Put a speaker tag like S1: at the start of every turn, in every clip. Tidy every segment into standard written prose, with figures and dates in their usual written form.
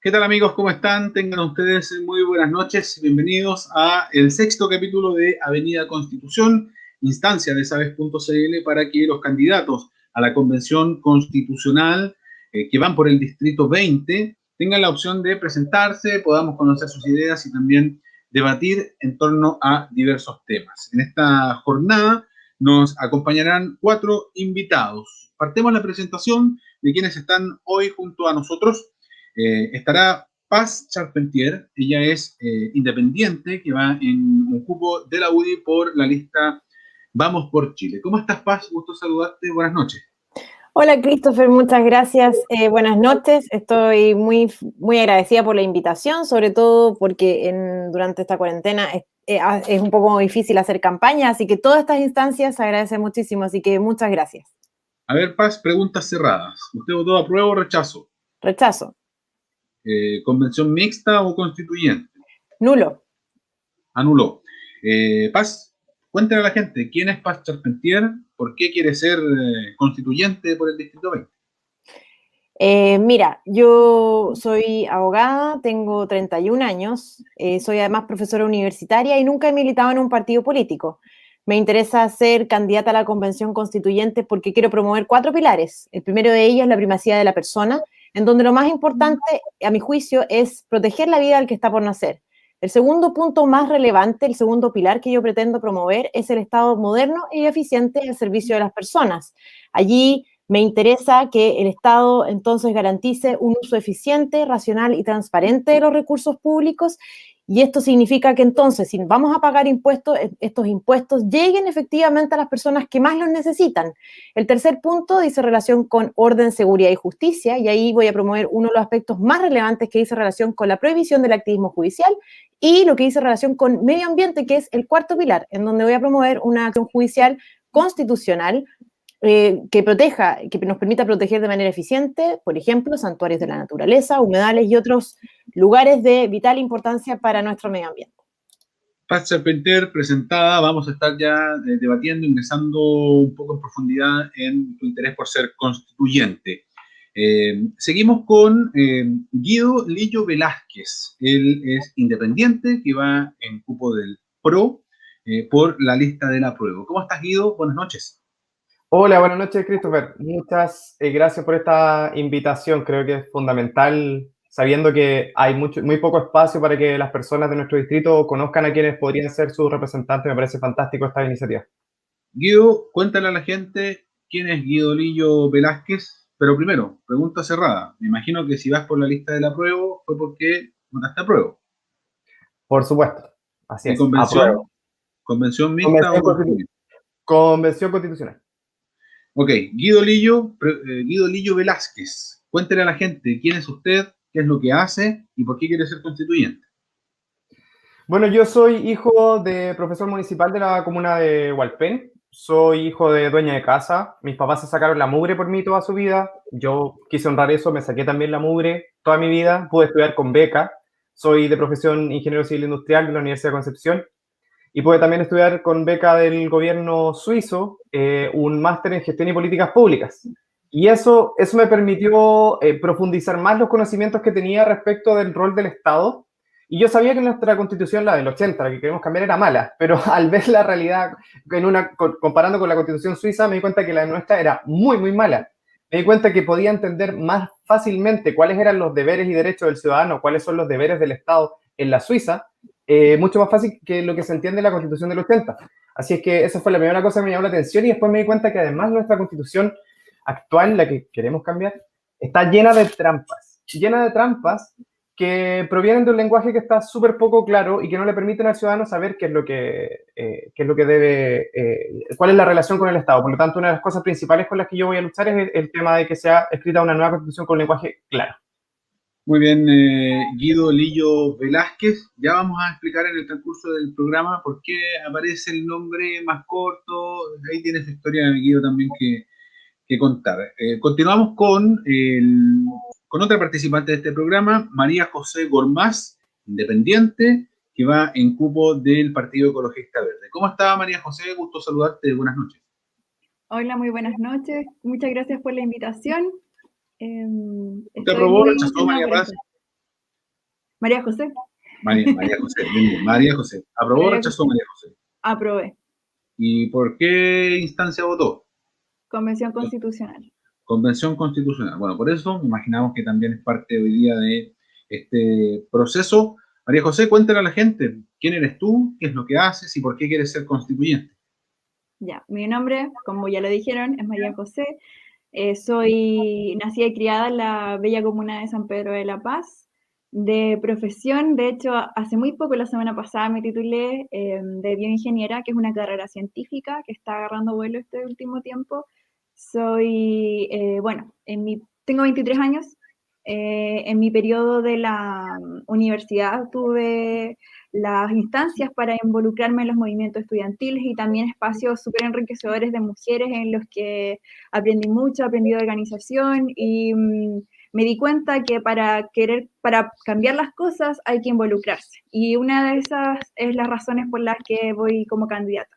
S1: ¿Qué tal amigos? ¿Cómo están? Tengan ustedes muy buenas noches. Bienvenidos a el sexto capítulo de Avenida Constitución, instancia de Sabes.cl para que los candidatos a la Convención Constitucional que van por el Distrito 20 tengan la opción de presentarse, podamos conocer sus ideas y también debatir en torno a diversos temas. En esta jornada nos acompañarán 4 invitados. Partemos la presentación de quienes están hoy junto a nosotros. Estará Paz Charpentier, ella es independiente, que va en un cupo de la UDI por la lista Vamos por Chile. ¿Cómo estás, Paz? Gusto saludarte, buenas noches.
S2: Hola, Christopher, muchas gracias. Buenas noches. Estoy muy agradecida por la invitación, sobre todo porque durante esta cuarentena es un poco difícil hacer campaña, así que todas estas instancias se agradecen muchísimo, así que muchas gracias.
S1: A ver, Paz, preguntas cerradas. ¿Usted votó apruebo o rechazo?
S2: Rechazo.
S1: ¿Convención mixta o constituyente?
S2: Nulo.
S1: Anuló. Paz, cuéntale a la gente, ¿quién es Paz Charpentier? ¿Por qué quiere ser constituyente por el Distrito 20?
S2: Mira, yo soy abogada, tengo 31 años, soy además profesora universitaria y nunca he militado en un partido político. Me interesa ser candidata a la Convención Constituyente porque quiero promover 4 pilares. El primero de ellos es la primacía de la persona, en donde lo más importante, a mi juicio, es proteger la vida del que está por nacer. El segundo punto más relevante, el segundo pilar que yo pretendo promover es el Estado moderno y eficiente al servicio de las personas. Allí me interesa que el Estado entonces garantice un uso eficiente, racional y transparente de los recursos públicos, y esto significa que entonces, si vamos a pagar impuestos, estos impuestos lleguen efectivamente a las personas que más los necesitan. El tercer punto dice relación con orden, seguridad y justicia, y ahí voy a promover uno de los aspectos más relevantes que dice relación con la prohibición del activismo judicial y lo que dice relación con medio ambiente, que es el cuarto pilar, en donde voy a promover una acción judicial constitucional que nos permita proteger de manera eficiente, por ejemplo, santuarios de la naturaleza, humedales y otros lugares de vital importancia para nuestro medio ambiente.
S1: Paz Charpentier presentada, vamos a estar ya debatiendo, ingresando un poco en profundidad en tu interés por ser constituyente. Seguimos con Guido Lillo Velázquez. Él es independiente, que va en cupo del PRO por la lista del apruebo. ¿Cómo estás, Guido? Buenas noches.
S3: Hola, buenas noches, Christopher. Muchas gracias por esta invitación. Creo que es fundamental, sabiendo que hay muy poco espacio para que las personas de nuestro distrito conozcan a quienes podrían ser sus representantes. Me parece fantástico esta iniciativa.
S1: Guido, cuéntale a la gente quién es Guido Lillo Velázquez, pero primero, pregunta cerrada. Me imagino que si vas por la lista del apruebo fue porque votaste apruebo.
S3: Por supuesto, así
S1: ¿Y
S3: es.
S1: convención?
S3: Apruebo.
S1: ¿Convención mixta o constituyente?
S3: Convención Constitucional.
S1: Ok, Guido Lillo Velázquez. Cuéntele a la gente quién es usted, qué es lo que hace y por qué quiere ser constituyente.
S3: Bueno, yo soy hijo de profesor municipal de la comuna de Hualpén. Soy hijo de dueña de casa. Mis papás se sacaron la mugre por mí toda su vida. Yo quise honrar eso, me saqué también la mugre toda mi vida. Pude estudiar con beca. Soy de profesión ingeniero civil industrial de la Universidad de Concepción. Y pude también estudiar con beca del gobierno suizo un máster en gestión y políticas públicas. Y eso me permitió profundizar más los conocimientos que tenía respecto del rol del Estado. Y yo sabía que nuestra constitución, la del 80, la que queremos cambiar, era mala, pero al ver la realidad, comparando con la constitución suiza, me di cuenta que la nuestra era muy, muy mala. Me di cuenta que podía entender más fácilmente cuáles eran los deberes y derechos del ciudadano, cuáles son los deberes del Estado en la Suiza, mucho más fácil que lo que se entiende en la constitución del 80. Así es que esa fue la primera cosa que me llamó la atención, y después me di cuenta que además nuestra constitución actual, la que queremos cambiar, está llena de trampas que provienen de un lenguaje que está súper poco claro y que no le permiten al ciudadano saber qué es lo que debe, cuál es la relación con el Estado. Por lo tanto, una de las cosas principales con las que yo voy a luchar es el tema de que sea escrita una nueva constitución con un lenguaje claro.
S1: Muy bien, Guido Lillo Velázquez. Ya vamos a explicar en el transcurso del programa por qué aparece el nombre más corto. Ahí tiene su historia, Guido, también que contar. Continuamos con otra participante de este programa, María José Gormaz, independiente, que va en cupo del Partido Ecologista Verde. ¿Cómo está, María José? Gusto saludarte. Buenas noches.
S4: Hola, muy buenas noches. Muchas gracias por la invitación.
S1: ¿Te aprobó o rechazó, María Paz?
S4: María José.
S1: María José, bien. María José. ¿Aprobó o rechazó María José?
S4: Aprobé.
S1: ¿Y por qué instancia votó?
S4: Convención Constitucional.
S1: Convención Constitucional. Bueno, por eso me imaginamos que también es parte hoy día de este proceso. María José, cuéntale a la gente quién eres tú, qué es lo que haces y por qué quieres ser constituyente.
S4: Ya, mi nombre, como ya lo dijeron, es María José. Soy nacida y criada en la bella comuna de San Pedro de la Paz. De profesión, de hecho, hace muy poco, la semana pasada, me titulé de bioingeniera, que es una carrera científica que está agarrando vuelo este último tiempo. Soy, bueno, tengo 23 años. En mi periodo de la universidad tuve las instancias para involucrarme en los movimientos estudiantiles y también espacios súper enriquecedores de mujeres en los que aprendí mucho, aprendí de organización y me di cuenta que para cambiar las cosas hay que involucrarse. Y una de esas es las razones por las que voy como candidata.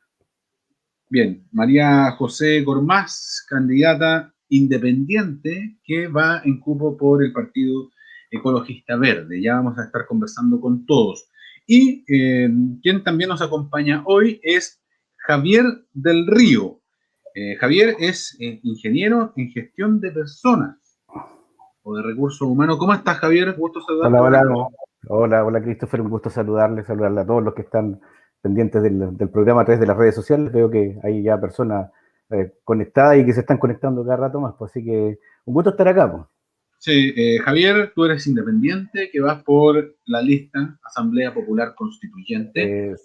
S1: Bien, María José Gormaz, candidata independiente que va en cupo por el Partido Ecologista Verde. Ya vamos a estar conversando con todos. Y quien también nos acompaña hoy es Javier del Río. Javier es ingeniero en gestión de personas o de recursos humanos. ¿Cómo estás, Javier? Gusto saludarte.
S5: Hola, Christopher, un gusto saludarle a todos los que están pendientes del programa a través de las redes sociales. Veo que hay ya personas conectadas y que se están conectando cada rato más, pues, así que un gusto estar acá. Pues.
S1: Sí, Javier, tú eres independiente, que vas por la lista Asamblea Popular Constituyente.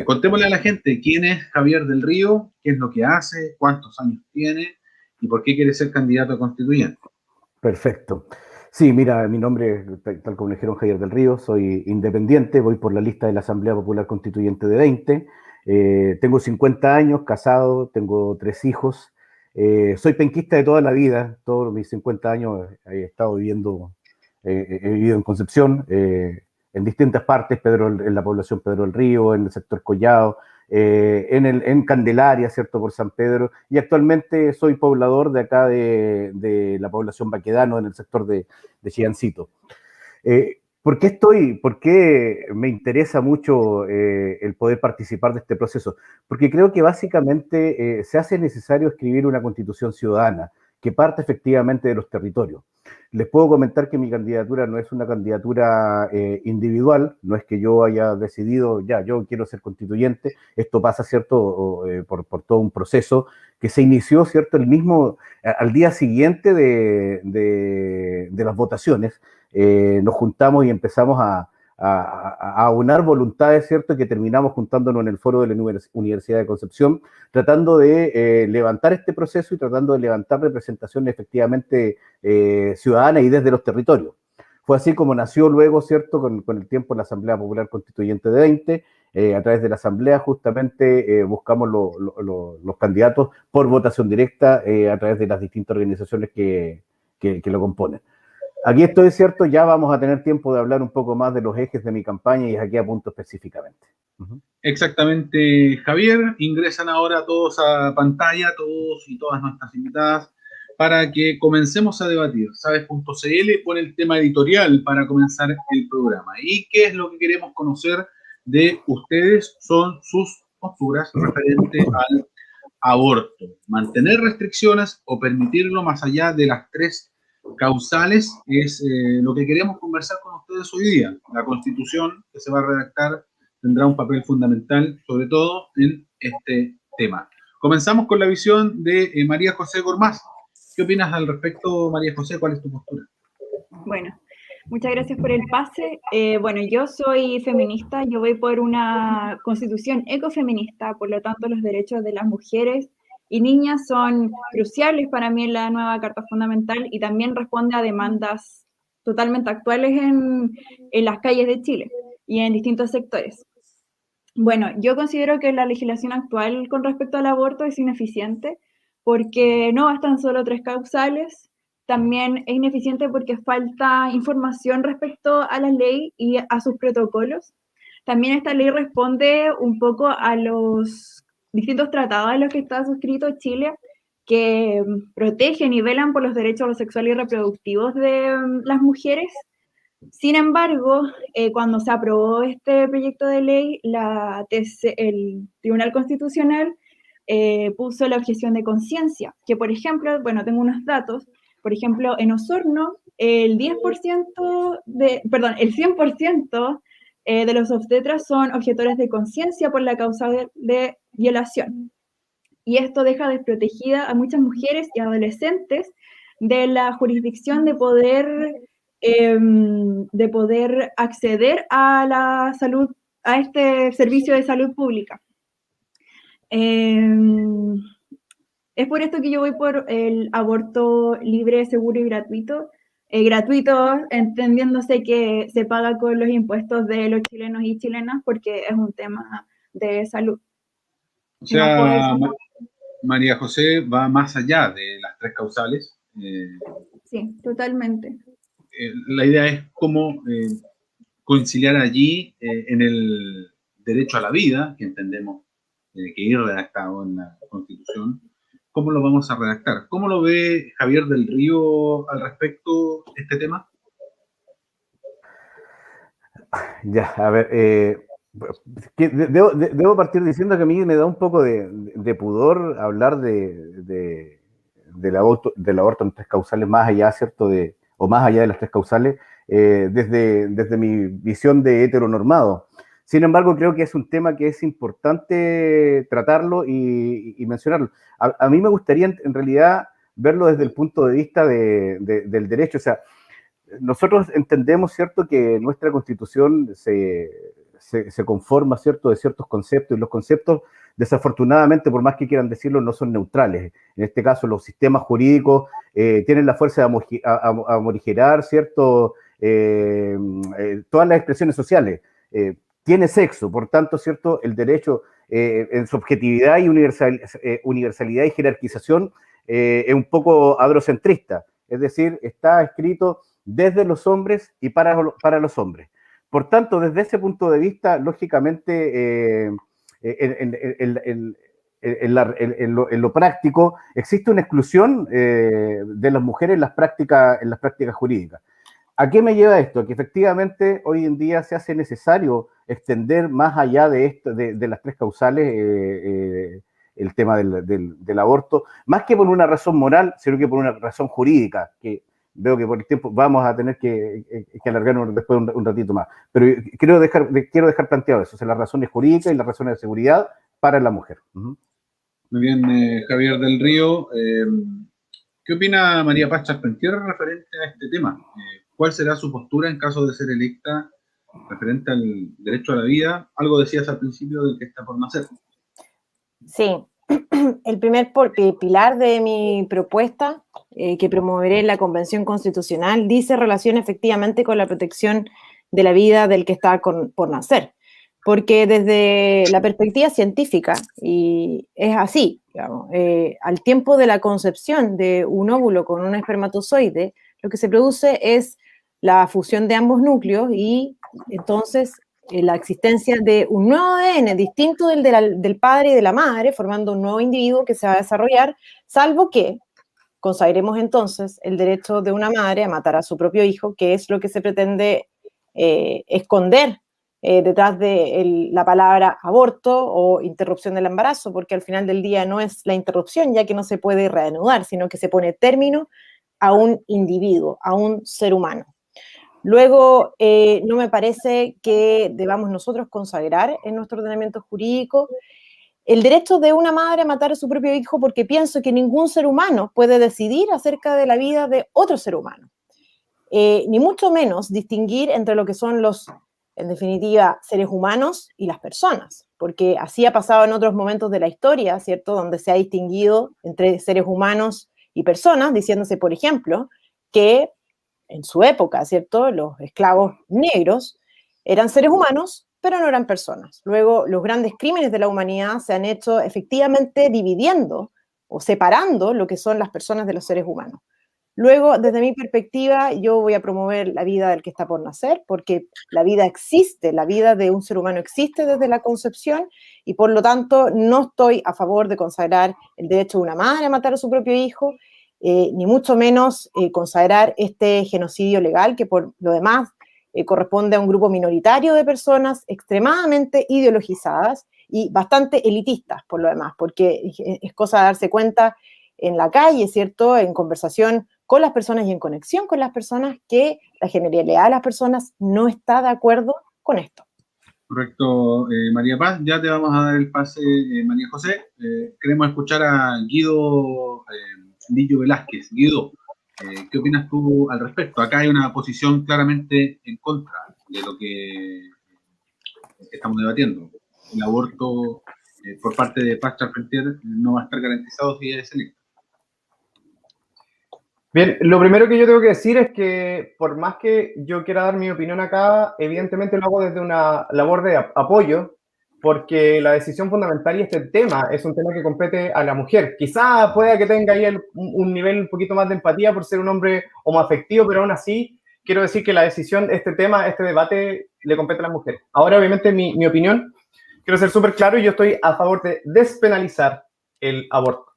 S1: Contémosle a la gente quién es Javier del Río, qué es lo que hace, cuántos años tiene y por qué quiere ser candidato a constituyente.
S5: Perfecto. Sí, mira, mi nombre, tal como dijeron, Javier del Río, soy independiente, voy por la lista de la Asamblea Popular Constituyente de 20, tengo 50 años, casado, tengo 3 hijos, soy penquista de toda la vida, todos mis 50 años he estado viviendo, he vivido en Concepción, en distintas partes, en la población Pedro del Río, en el sector Collado, en Candelaria, ¿cierto? Por San Pedro, y actualmente soy poblador de acá de la población Baquedano, en el sector de Chillancito. ¿Por qué me interesa mucho el poder participar de este proceso? Porque creo que básicamente se hace necesario escribir una constitución ciudadana que parte efectivamente de los territorios. Les puedo comentar que mi candidatura no es una candidatura individual, no es que yo haya decidido, ya, yo quiero ser constituyente, esto pasa, ¿cierto?, por todo un proceso que se inició, ¿cierto?, al día siguiente de las votaciones, nos juntamos y empezamos a aunar voluntades, ¿cierto?, que terminamos juntándonos en el foro de la Universidad de Concepción, tratando de levantar este proceso y tratando de levantar representación efectivamente ciudadana y desde los territorios. Fue así como nació luego, ¿cierto?, con el tiempo la Asamblea Popular Constituyente de 20, a través de la Asamblea justamente buscamos los candidatos por votación directa a través de las distintas organizaciones que lo componen. Aquí estoy, ¿cierto? Ya vamos a tener tiempo de hablar un poco más de los ejes de mi campaña y aquí apunto específicamente.
S1: Exactamente, Javier. Ingresan ahora todos a pantalla, todos y todas nuestras invitadas, para que comencemos a debatir. Sabes.cl pone el tema editorial para comenzar el programa. ¿Y qué es lo que queremos conocer de ustedes? Son sus posturas referentes al aborto. Mantener restricciones o permitirlo más allá de las 3 causales es lo que queremos conversar con ustedes hoy día. La Constitución que se va a redactar tendrá un papel fundamental, sobre todo en este tema. Comenzamos con la visión de María José Gormaz. ¿Qué opinas al respecto, María José? ¿Cuál es tu postura?
S4: Bueno, muchas gracias por el pase. Bueno, yo soy feminista, yo voy por una constitución ecofeminista, por lo tanto los derechos de las mujeres y niñas son cruciales para mí en la nueva Carta Fundamental y también responde a demandas totalmente actuales en las calles de Chile y en distintos sectores. Bueno, yo considero que la legislación actual con respecto al aborto es ineficiente porque no bastan solo 3 causales, también es ineficiente porque falta información respecto a la ley y a sus protocolos. También esta ley responde un poco a los distintos tratados a los que está suscrito Chile, que protegen y velan por los derechos sexuales y reproductivos de las mujeres. Sin embargo, cuando se aprobó este proyecto de ley, el Tribunal Constitucional puso la objeción de conciencia, que por ejemplo, bueno, tengo unos datos, por ejemplo, en Osorno, el 100% de los obstetras son objetores de conciencia por la causa de violación. Y esto deja desprotegida a muchas mujeres y adolescentes de la jurisdicción de poder acceder a la salud, a este servicio de salud pública. Es por esto que yo voy por el aborto libre, seguro y gratuito. Gratuito, entendiéndose que se paga con los impuestos de los chilenos y chilenas, porque es un tema de salud.
S1: O sea, María José va más allá de las tres causales.
S4: Sí, totalmente.
S1: La idea es cómo conciliar allí en el derecho a la vida, que entendemos que ir redactado en la Constitución. ¿Cómo lo vamos a redactar? ¿Cómo lo ve Javier del Río al respecto de este tema?
S5: Ya, a ver, debo partir diciendo que a mí me da un poco de pudor hablar del aborto en tres causales, más allá, ¿cierto? O más allá de las tres causales, desde mi visión de heteronormado. Sin embargo, creo que es un tema que es importante tratarlo y mencionarlo. A mí me gustaría, en realidad, verlo desde el punto de vista del derecho. O sea, nosotros entendemos, ¿cierto?, que nuestra Constitución se conforma, ¿cierto?, de ciertos conceptos, y los conceptos, desafortunadamente, por más que quieran decirlo, no son neutrales. En este caso, los sistemas jurídicos tienen la fuerza de morigerar, ¿cierto?, todas las expresiones sociales. Tiene sexo, por tanto, ¿cierto?, el derecho en su objetividad y universalidad y jerarquización es un poco androcentrista, es decir, está escrito desde los hombres y para los hombres. Por tanto, desde ese punto de vista, lógicamente, en lo práctico, existe una exclusión de las mujeres en las prácticas jurídicas. ¿A qué me lleva esto? Que efectivamente hoy en día se hace necesario extender más allá de esto, de las tres causales, el tema del aborto, más que por una razón moral, sino que por una razón jurídica, que veo que por el tiempo vamos a tener que alargarnos después un ratito más. Pero quiero dejar planteado eso, o sea, las razones jurídicas y las razones de seguridad para la mujer.
S1: Muy bien, Javier del Río. ¿Qué opina María Paz Charpentier referente a este tema? ¿Cuál será su postura en caso de ser electa referente al derecho a la vida? Algo decías al principio del que está por nacer.
S2: Sí, el primer pilar de mi propuesta que promoveré en la Convención Constitucional dice relación efectivamente con la protección de la vida del que está por nacer. Porque desde la perspectiva científica, y es así, digamos, al tiempo de la concepción de un óvulo con un espermatozoide, lo que se produce es la fusión de ambos núcleos y entonces la existencia de un nuevo ADN distinto del padre y de la madre, formando un nuevo individuo que se va a desarrollar, salvo que consagremos entonces el derecho de una madre a matar a su propio hijo, que es lo que se pretende esconder detrás de la palabra aborto o interrupción del embarazo, porque al final del día no es la interrupción, ya que no se puede reanudar, sino que se pone término a un individuo, a un ser humano. Luego, no me parece que debamos nosotros consagrar en nuestro ordenamiento jurídico el derecho de una madre a matar a su propio hijo, porque pienso que ningún ser humano puede decidir acerca de la vida de otro ser humano. Ni mucho menos distinguir entre lo que son los, en definitiva, seres humanos y las personas, porque así ha pasado en otros momentos de la historia, ¿cierto?, donde se ha distinguido entre seres humanos y personas, diciéndose, por ejemplo, que en su época, ¿cierto?, los esclavos negros eran seres humanos, pero no eran personas. Luego, los grandes crímenes de la humanidad se han hecho efectivamente dividiendo o separando lo que son las personas de los seres humanos. Luego, desde mi perspectiva, yo voy a promover la vida del que está por nacer, porque la vida existe, la vida de un ser humano existe desde la concepción, y por lo tanto no estoy a favor de consagrar el derecho de una madre a matar a su propio hijo, ni mucho menos consagrar este genocidio legal, que por lo demás corresponde a un grupo minoritario de personas extremadamente ideologizadas y bastante elitistas por lo demás, porque es cosa de darse cuenta en la calle, ¿cierto?, en conversación con las personas y en conexión con las personas, que la generalidad de las personas no está de acuerdo con esto.
S1: Correcto, María Paz. Ya te vamos a dar el pase, María José. Queremos escuchar a Guido Lillo Velázquez. Guido, ¿qué opinas tú al respecto? Acá hay una posición claramente en contra de lo que estamos debatiendo. El aborto por parte de Paz Charpentier no va a estar garantizado si es electo.
S3: Bien, lo primero que yo tengo que decir es que por más que yo quiera dar mi opinión acá, evidentemente lo hago desde una labor de apoyo, porque la decisión fundamental y este tema es un tema que compete a la mujer. Quizá pueda que tenga ahí un nivel un poquito más de empatía por ser un hombre homoafectivo, pero aún así quiero decir que la decisión, este tema, este debate le compete a las mujeres. Ahora, obviamente, mi opinión, quiero ser súper claro, y yo estoy a favor de despenalizar el aborto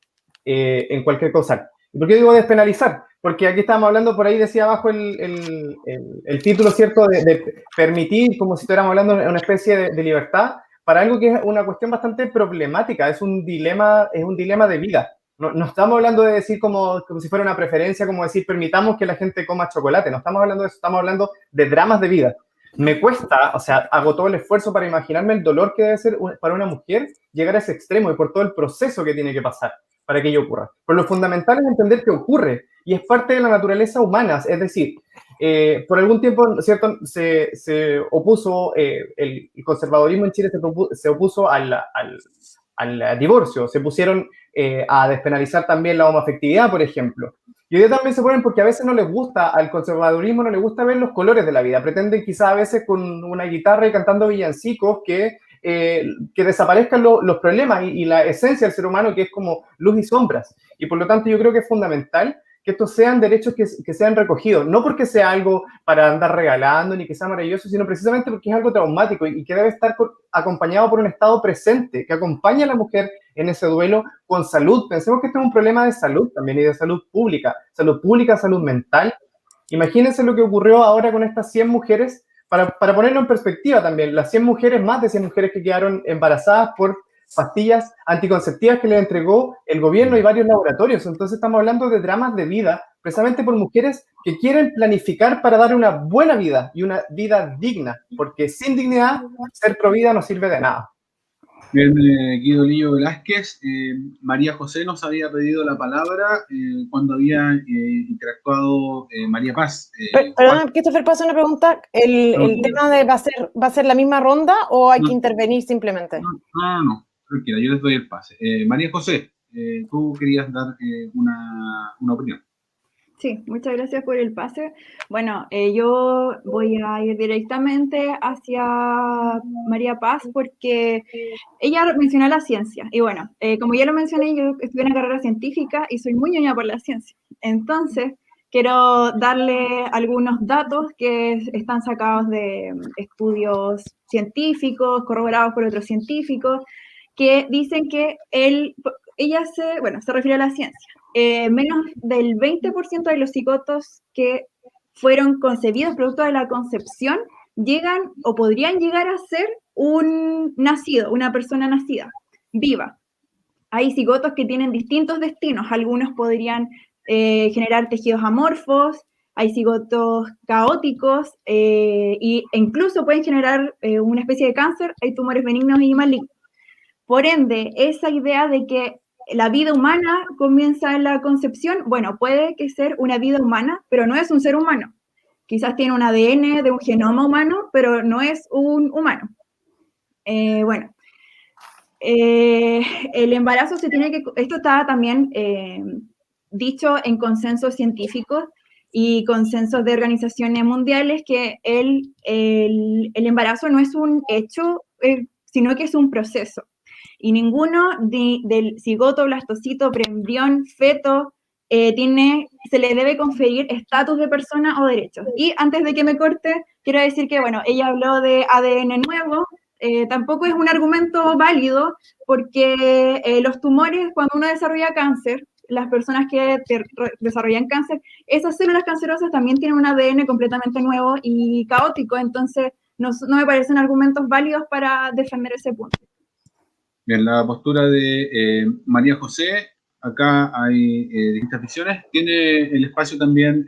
S3: en cualquier cosa. ¿Y por qué digo despenalizar? Porque aquí estábamos hablando, por ahí decía abajo el título, ¿cierto?, de permitir, como si estuviéramos hablando de una especie de libertad, para algo que es una cuestión bastante problemática, es un dilema de vida. No estamos hablando de decir como si fuera una preferencia, como decir permitamos que la gente coma chocolate, no estamos hablando de eso, estamos hablando de dramas de vida. Me cuesta, o sea, hago todo el esfuerzo para imaginarme el dolor que debe ser para una mujer llegar a ese extremo y por todo el proceso que tiene que pasar para que ello ocurra. Pero lo fundamental es entender que ocurre y es parte de la naturaleza humana, es decir, por algún tiempo, ¿cierto?, se opuso, el conservadurismo en Chile se opuso al divorcio, se pusieron a despenalizar también la homofectividad, por ejemplo. Y hoy día también se ponen porque a veces no les gusta, al conservadurismo no les gusta ver los colores de la vida, pretenden quizás a veces con una guitarra y cantando villancicos que desaparezcan los problemas y la esencia del ser humano, que es como luz y sombras. Y por lo tanto yo creo que es fundamental que estos sean derechos que sean recogidos, no porque sea algo para andar regalando ni que sea maravilloso, sino precisamente porque es algo traumático y que debe estar acompañado por un Estado presente, que acompañe a la mujer en ese duelo con salud. Pensemos que este es un problema de salud también y de salud pública, salud mental. Imagínense lo que ocurrió ahora con estas 100 mujeres, para ponerlo en perspectiva también, las 100 mujeres, más de 100 mujeres que quedaron embarazadas por pastillas anticonceptivas que le entregó el gobierno y varios laboratorios. Entonces estamos hablando de dramas de vida, precisamente por mujeres que quieren planificar para dar una buena vida y una vida digna, porque sin dignidad, ser provida no sirve de nada.
S1: Bien, Guido Lillo Velázquez. María José nos había pedido la palabra cuando había interactuado María Paz.
S2: Perdón, Christopher, ¿puedo hacer una pregunta? ¿El tema va a ser la misma ronda o hay que intervenir simplemente?
S1: No, tranquila, yo les doy el pase. María José, tú querías dar una opinión.
S4: Sí, muchas gracias por el pase. Bueno, yo voy a ir directamente hacia María Paz porque ella mencionó la ciencia. Y bueno, como ya lo mencioné, yo estudié una carrera científica y soy muy ñoña por la ciencia. Entonces, quiero darle algunos datos que están sacados de estudios científicos, corroborados por otros científicos, que dicen que ella se refiere a la ciencia. Menos del 20% de los cigotos que fueron concebidos producto de la concepción llegan o podrían llegar a ser un nacido, una persona nacida, viva. Hay cigotos que tienen distintos destinos, algunos podrían generar tejidos amorfos, hay cigotos caóticos e incluso pueden generar una especie de cáncer, hay tumores benignos y malignos. Por ende, esa idea de que la vida humana comienza en la concepción, bueno, puede que sea una vida humana, pero no es un ser humano. Quizás tiene un ADN de un genoma humano, pero no es un humano. El embarazo esto está también dicho en consensos científicos y consensos de organizaciones mundiales, que el embarazo no es un hecho, sino que es un proceso. Y ninguno del cigoto, blastocito, preembrión, feto, se le debe conferir estatus de persona o derechos. Y antes de que me corte, quiero decir que, bueno, ella habló de ADN nuevo, tampoco es un argumento válido, porque los tumores, cuando uno desarrolla cáncer, las personas que desarrollan cáncer, esas células cancerosas también tienen un ADN completamente nuevo y caótico, entonces no me parecen argumentos válidos para defender ese punto.
S1: En la postura de María José, acá hay distintas visiones. Tiene el espacio también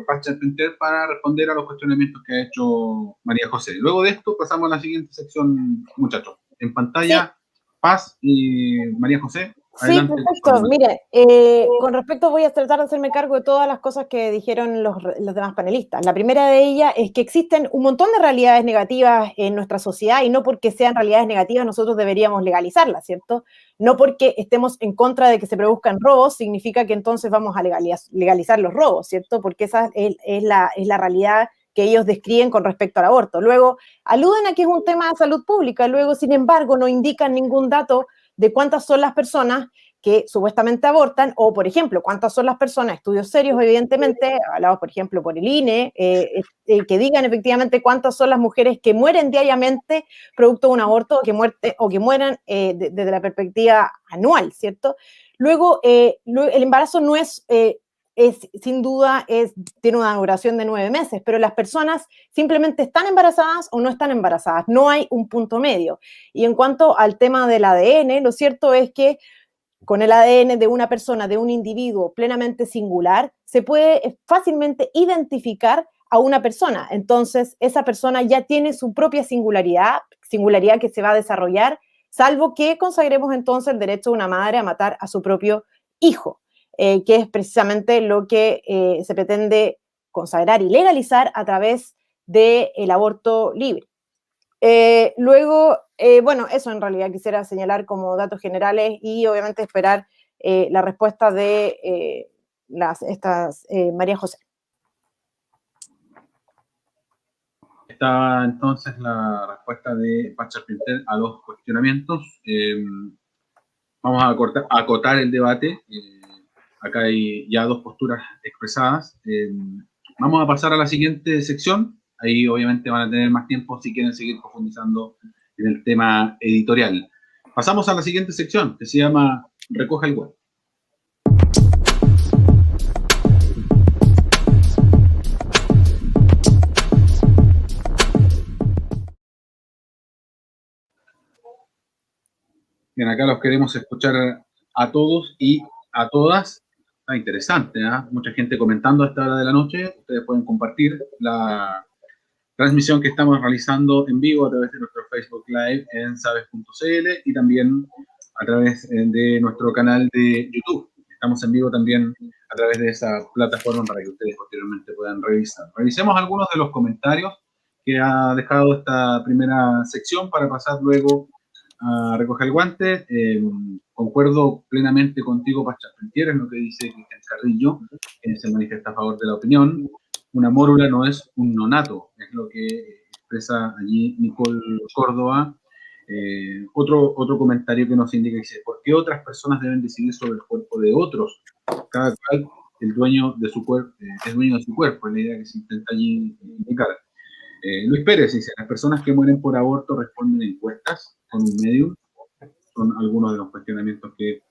S1: Paz Charpentier para responder a los cuestionamientos que ha hecho María José. Luego de esto pasamos a la siguiente sección, muchachos. En pantalla, sí. Paz y María José.
S2: Adelante. Sí, perfecto. Mire, con respecto voy a tratar de hacerme cargo de todas las cosas que dijeron los demás panelistas. La primera de ellas es que existen un montón de realidades negativas en nuestra sociedad y no porque sean realidades negativas nosotros deberíamos legalizarlas, ¿cierto? No porque estemos en contra de que se produzcan robos significa que entonces vamos a legalizar los robos, ¿cierto? Porque esa es la realidad que ellos describen con respecto al aborto. Luego, aluden a que es un tema de salud pública, luego, sin embargo, no indican ningún dato de cuántas son las personas que supuestamente abortan, o, por ejemplo, cuántas son las personas, estudios serios, evidentemente, hablados, por ejemplo, por el INE, que digan efectivamente cuántas son las mujeres que mueren diariamente producto de un aborto o que mueran desde la perspectiva anual, ¿cierto? Luego, el embarazo no sin duda, tiene una duración de 9 meses, pero las personas simplemente están embarazadas o no están embarazadas, no hay un punto medio. Y en cuanto al tema del ADN, lo cierto es que con el ADN de una persona, de un individuo plenamente singular, se puede fácilmente identificar a una persona. Entonces, esa persona ya tiene su propia singularidad que se va a desarrollar, salvo que consagremos entonces el derecho de una madre a matar a su propio hijo. Que es precisamente lo que se pretende consagrar y legalizar a través del aborto libre. Luego, bueno, eso en realidad quisiera señalar como datos generales y obviamente esperar la respuesta de María José.
S1: Está entonces la respuesta de Paz Charpentier a los cuestionamientos. Vamos a acotar el debate. Acá hay ya 2 posturas expresadas. Vamos a pasar a la siguiente sección. Ahí obviamente van a tener más tiempo si quieren seguir profundizando en el tema editorial. Pasamos a la siguiente sección, que se llama Recoge el Guante. Bien, acá los queremos escuchar a todos y a todas. Está interesante, ¿eh? Mucha gente comentando a esta hora de la noche. Ustedes pueden compartir la transmisión que estamos realizando en vivo a través de nuestro Facebook Live en sabes.cl y también a través de nuestro canal de YouTube. Estamos en vivo también a través de esa plataforma para que ustedes posteriormente puedan revisar. Revisemos algunos de los comentarios que ha dejado esta primera sección para pasar luego a recoger el guante. Concuerdo plenamente contigo, Paz Charpentier, en lo que dice Cristian Carrillo, que se manifiesta a favor de la opinión. Una mórula no es un nonato, es lo que expresa allí Nicole Córdoba. Otro comentario que nos indica, dice, ¿por qué otras personas deben decidir sobre el cuerpo de otros? Cada cual el dueño de su cuerpo, es dueño de su cuerpo, es la idea que se intenta allí indicar. Luis Pérez dice, las personas que mueren por aborto responden a encuestas con un medio. Son algunos de los cuestionamientos que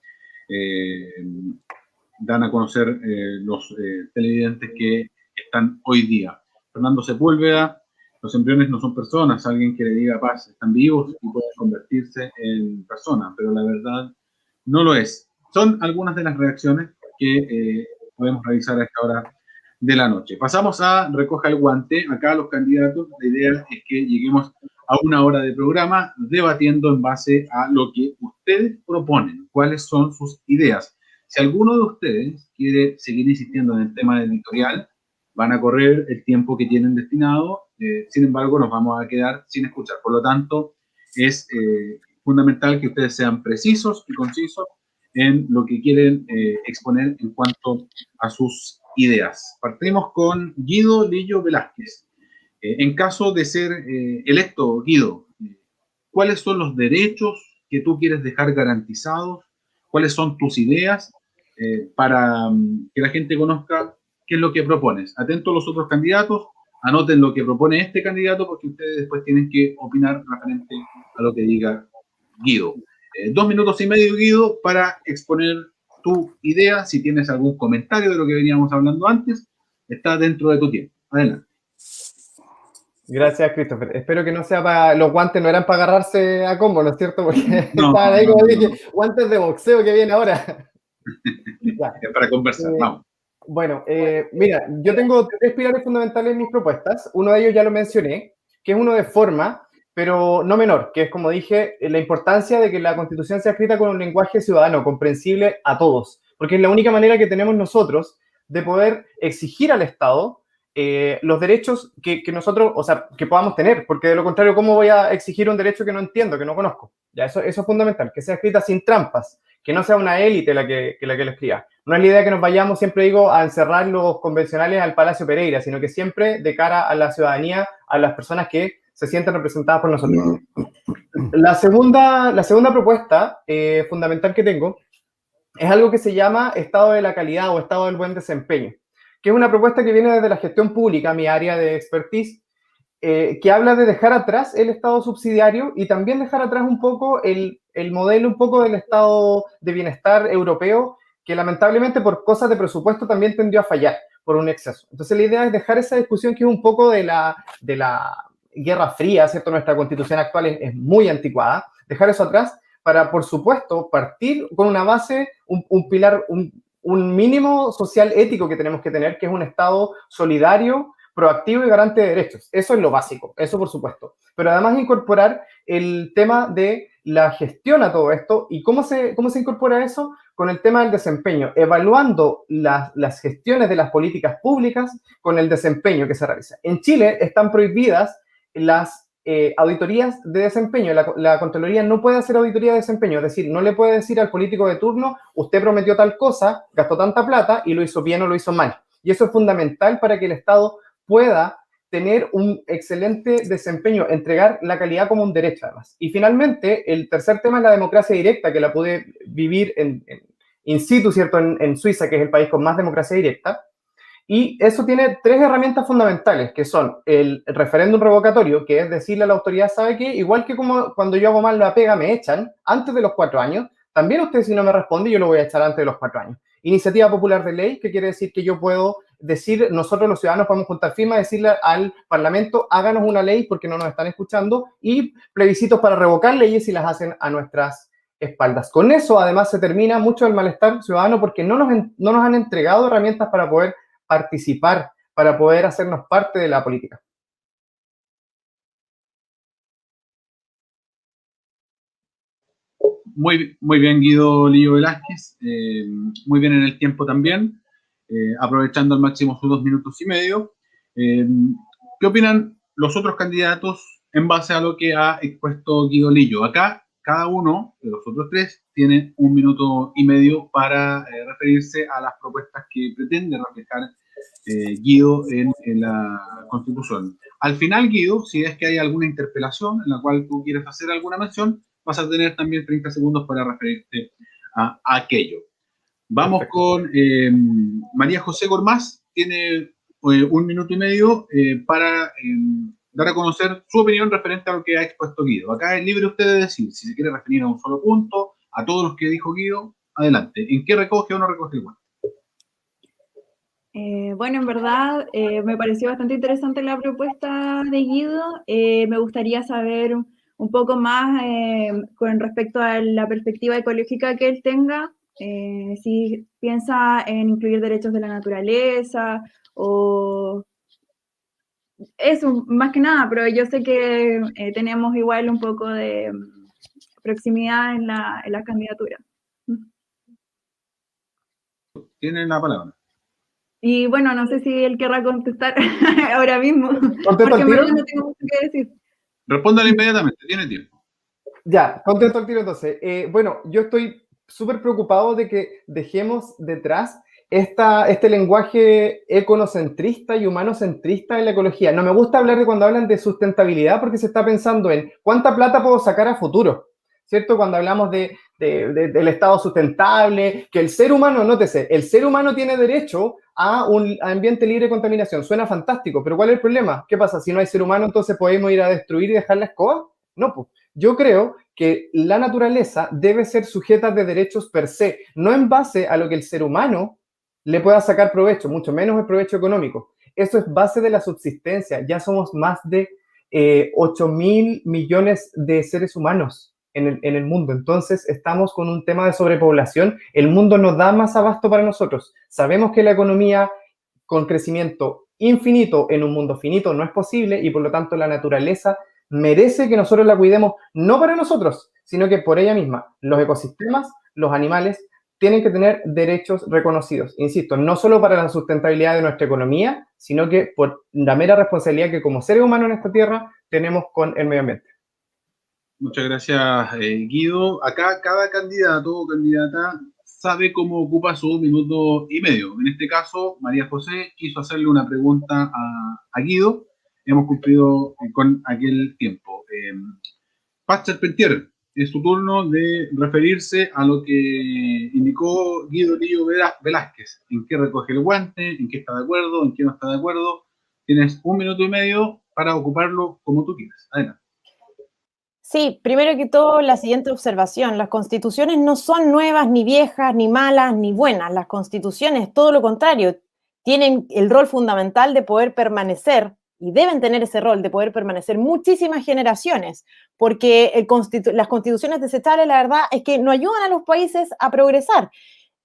S1: dan a conocer los televidentes que están hoy día. Fernando Sepúlveda, los embriones no son personas, alguien que le diga Paz, están vivos y pueden convertirse en personas, pero la verdad no lo es. Son algunas de las reacciones que podemos revisar a esta hora de la noche. Pasamos a Recoja el Guante. Acá los candidatos, la idea es que lleguemos a 1 hora de programa debatiendo en base a lo que ustedes proponen, cuáles son sus ideas. Si alguno de ustedes quiere seguir insistiendo en el tema editorial, van a correr el tiempo que tienen destinado, sin embargo nos vamos a quedar sin escuchar. Por lo tanto, es fundamental que ustedes sean precisos y concisos en lo que quieren exponer en cuanto a sus ideas. Partimos con Guido Lillo Velázquez. En caso de ser electo, Guido, ¿cuáles son los derechos que tú quieres dejar garantizados? ¿Cuáles son tus ideas para que la gente conozca qué es lo que propones? Atentos a los otros candidatos, anoten lo que propone este candidato porque ustedes después tienen que opinar referente a lo que diga Guido. 2 minutos y medio, Guido, para exponer tu idea, si tienes algún comentario de lo que veníamos hablando antes, está dentro de tu tiempo. Adelante.
S3: Gracias, Christopher. Espero que no sea para... Los guantes no eran para agarrarse a combo, ¿no es cierto? Porque
S1: No,
S3: estaban ahí
S1: no,
S3: como
S1: no,
S3: dije,
S1: no.
S3: guantes de boxeo que viene ahora. Ya.
S1: Es para conversar, vamos.
S3: Bueno, mira, yo tengo 3 pilares fundamentales en mis propuestas. Uno de ellos ya lo mencioné, que es uno de forma, pero no menor, que es, como dije, la importancia de que la Constitución sea escrita con un lenguaje ciudadano, comprensible a todos, porque es la única manera que tenemos nosotros de poder exigir al Estado los derechos que nosotros, o sea, que podamos tener, porque de lo contrario, ¿cómo voy a exigir un derecho que no entiendo, que no conozco? Ya, eso es fundamental, que sea escrita sin trampas, que no sea una élite la que lo escriba. No es la idea que nos vayamos, siempre digo, a encerrar los convencionales al Palacio Pereira, sino que siempre de cara a la ciudadanía, a las personas que se sienten representadas por nosotros. La segunda propuesta fundamental que tengo es algo que se llama estado de la calidad o estado del buen desempeño, que es una propuesta que viene desde la gestión pública, mi área de expertise, que habla de dejar atrás el estado subsidiario y también dejar atrás un poco el modelo un poco del estado de bienestar europeo, que lamentablemente por cosas de presupuesto también tendió a fallar por un exceso. Entonces la idea es dejar esa discusión que es un poco de la Guerra Fría, ¿cierto? Nuestra constitución actual es muy anticuada, dejar eso atrás para, por supuesto, partir con una base, un pilar, un mínimo social ético que tenemos que tener, que es un Estado solidario, proactivo y garante de derechos. Eso es lo básico, eso por supuesto. Pero además incorporar el tema de la gestión a todo esto. ¿Y cómo se incorpora eso? Con el tema del desempeño, evaluando las gestiones de las políticas públicas con el desempeño que se realiza. En Chile están prohibidas las auditorías de desempeño. La Contraloría no puede hacer auditoría de desempeño, es decir, no le puede decir al político de turno, usted prometió tal cosa, gastó tanta plata y lo hizo bien o lo hizo mal. Y eso es fundamental para que el Estado pueda tener un excelente desempeño, entregar la calidad como un derecho además. Y finalmente, el tercer tema es la democracia directa, que la pude vivir in situ, ¿cierto? En Suiza, que es el país con más democracia directa. Y eso tiene 3 herramientas fundamentales, que son el referéndum revocatorio, que es decirle a la autoridad, ¿sabe qué? Igual que como cuando yo hago mal la pega me echan antes de los 4 años, también usted si no me responde yo lo voy a echar antes de los 4 años. Iniciativa popular de ley, que quiere decir que yo puedo decir, nosotros los ciudadanos podemos juntar firmas, decirle al Parlamento, háganos una ley porque no nos están escuchando, y plebiscitos para revocar leyes si las hacen a nuestras espaldas. Con eso, además, se termina mucho el malestar ciudadano porque no nos han entregado herramientas para poder participar, para poder hacernos parte de la política.
S1: Muy bien, Guido Lillo Velázquez. Muy bien en el tiempo también, aprovechando al máximo sus 2 minutos y medio. ¿Qué opinan los otros candidatos en base a lo que ha expuesto Guido Lillo? Acá, cada uno de los otros 3 tiene 1 minuto y medio para referirse a las propuestas que pretende reflejar Guido en la Constitución. Al final, Guido, si es que hay alguna interpelación en la cual tú quieres hacer alguna mención, vas a tener también 30 segundos para referirte a aquello. Vamos Perfecto. Con María José Gormaz, tiene 1 minuto y medio para dar a conocer su opinión referente a lo que ha expuesto Guido. Acá es libre usted de decir, si se quiere referir a un solo punto, a todos los que dijo Guido, adelante. ¿En qué recoge o no recoge el guante?
S4: Bueno, en verdad me pareció bastante interesante la propuesta de Guido. Me gustaría saber un poco más con respecto a la perspectiva ecológica que él tenga, si piensa en incluir derechos de la naturaleza o eso, más que nada, pero yo sé que tenemos igual un poco de proximidad en la candidatura.
S1: Tienen la palabra.
S4: Y bueno, no sé si él querrá contestar ahora mismo,
S3: porque
S4: en verdad no tengo mucho que decir.
S1: Respóndale inmediatamente, tiene tiempo.
S3: Ya, contesto al tiro entonces. Bueno, yo estoy súper preocupado de que dejemos detrás este lenguaje econocentrista y humanocentrista en la ecología. No me gusta hablar de cuando hablan de sustentabilidad porque se está pensando en cuánta plata puedo sacar a futuro, ¿cierto? Cuando hablamos del estado sustentable, que el ser humano, nótese, el ser humano tiene derecho a un ambiente libre de contaminación. Suena fantástico, pero ¿cuál es el problema? ¿Qué pasa? Si no hay ser humano, entonces ¿podemos ir a destruir y dejar la escoba? No, pues. yo creo que la naturaleza debe ser sujeta de derechos per se, no en base a lo que el ser humano le pueda sacar provecho, mucho menos el provecho económico. Eso es base de la subsistencia. Ya somos más de 8.000 millones de seres humanos en el mundo. Entonces, estamos con un tema de sobrepoblación. El mundo no da más abasto para nosotros. Sabemos que la economía con crecimiento infinito en un mundo finito no es posible y por lo tanto la naturaleza merece que nosotros la cuidemos no para nosotros, sino que por ella misma. Los ecosistemas, los animales, tienen que tener derechos reconocidos. Insisto, no solo para la sustentabilidad de nuestra economía, sino que por la mera responsabilidad que como seres humanos en esta tierra tenemos con el medio ambiente.
S1: Muchas gracias, Guido. Acá cada candidato o candidata sabe cómo ocupa su minuto y medio. En este caso, María José quiso hacerle una pregunta a Guido. Hemos cumplido con aquel tiempo. Paz Charpentier, es su turno de referirse a lo que indicó Guido Lillo Velázquez. ¿En qué recoge el guante? ¿En qué está de acuerdo? ¿En qué no está de acuerdo? Tienes un minuto y medio para ocuparlo como tú quieras. Adelante.
S2: Sí, primero que todo, la siguiente observación. Las constituciones no son nuevas, ni viejas, ni malas, ni buenas. Las constituciones, todo lo contrario, tienen el rol fundamental de poder permanecer, y deben tener ese rol de poder permanecer muchísimas generaciones, porque las constituciones desechables, la verdad, es que no ayudan a los países a progresar.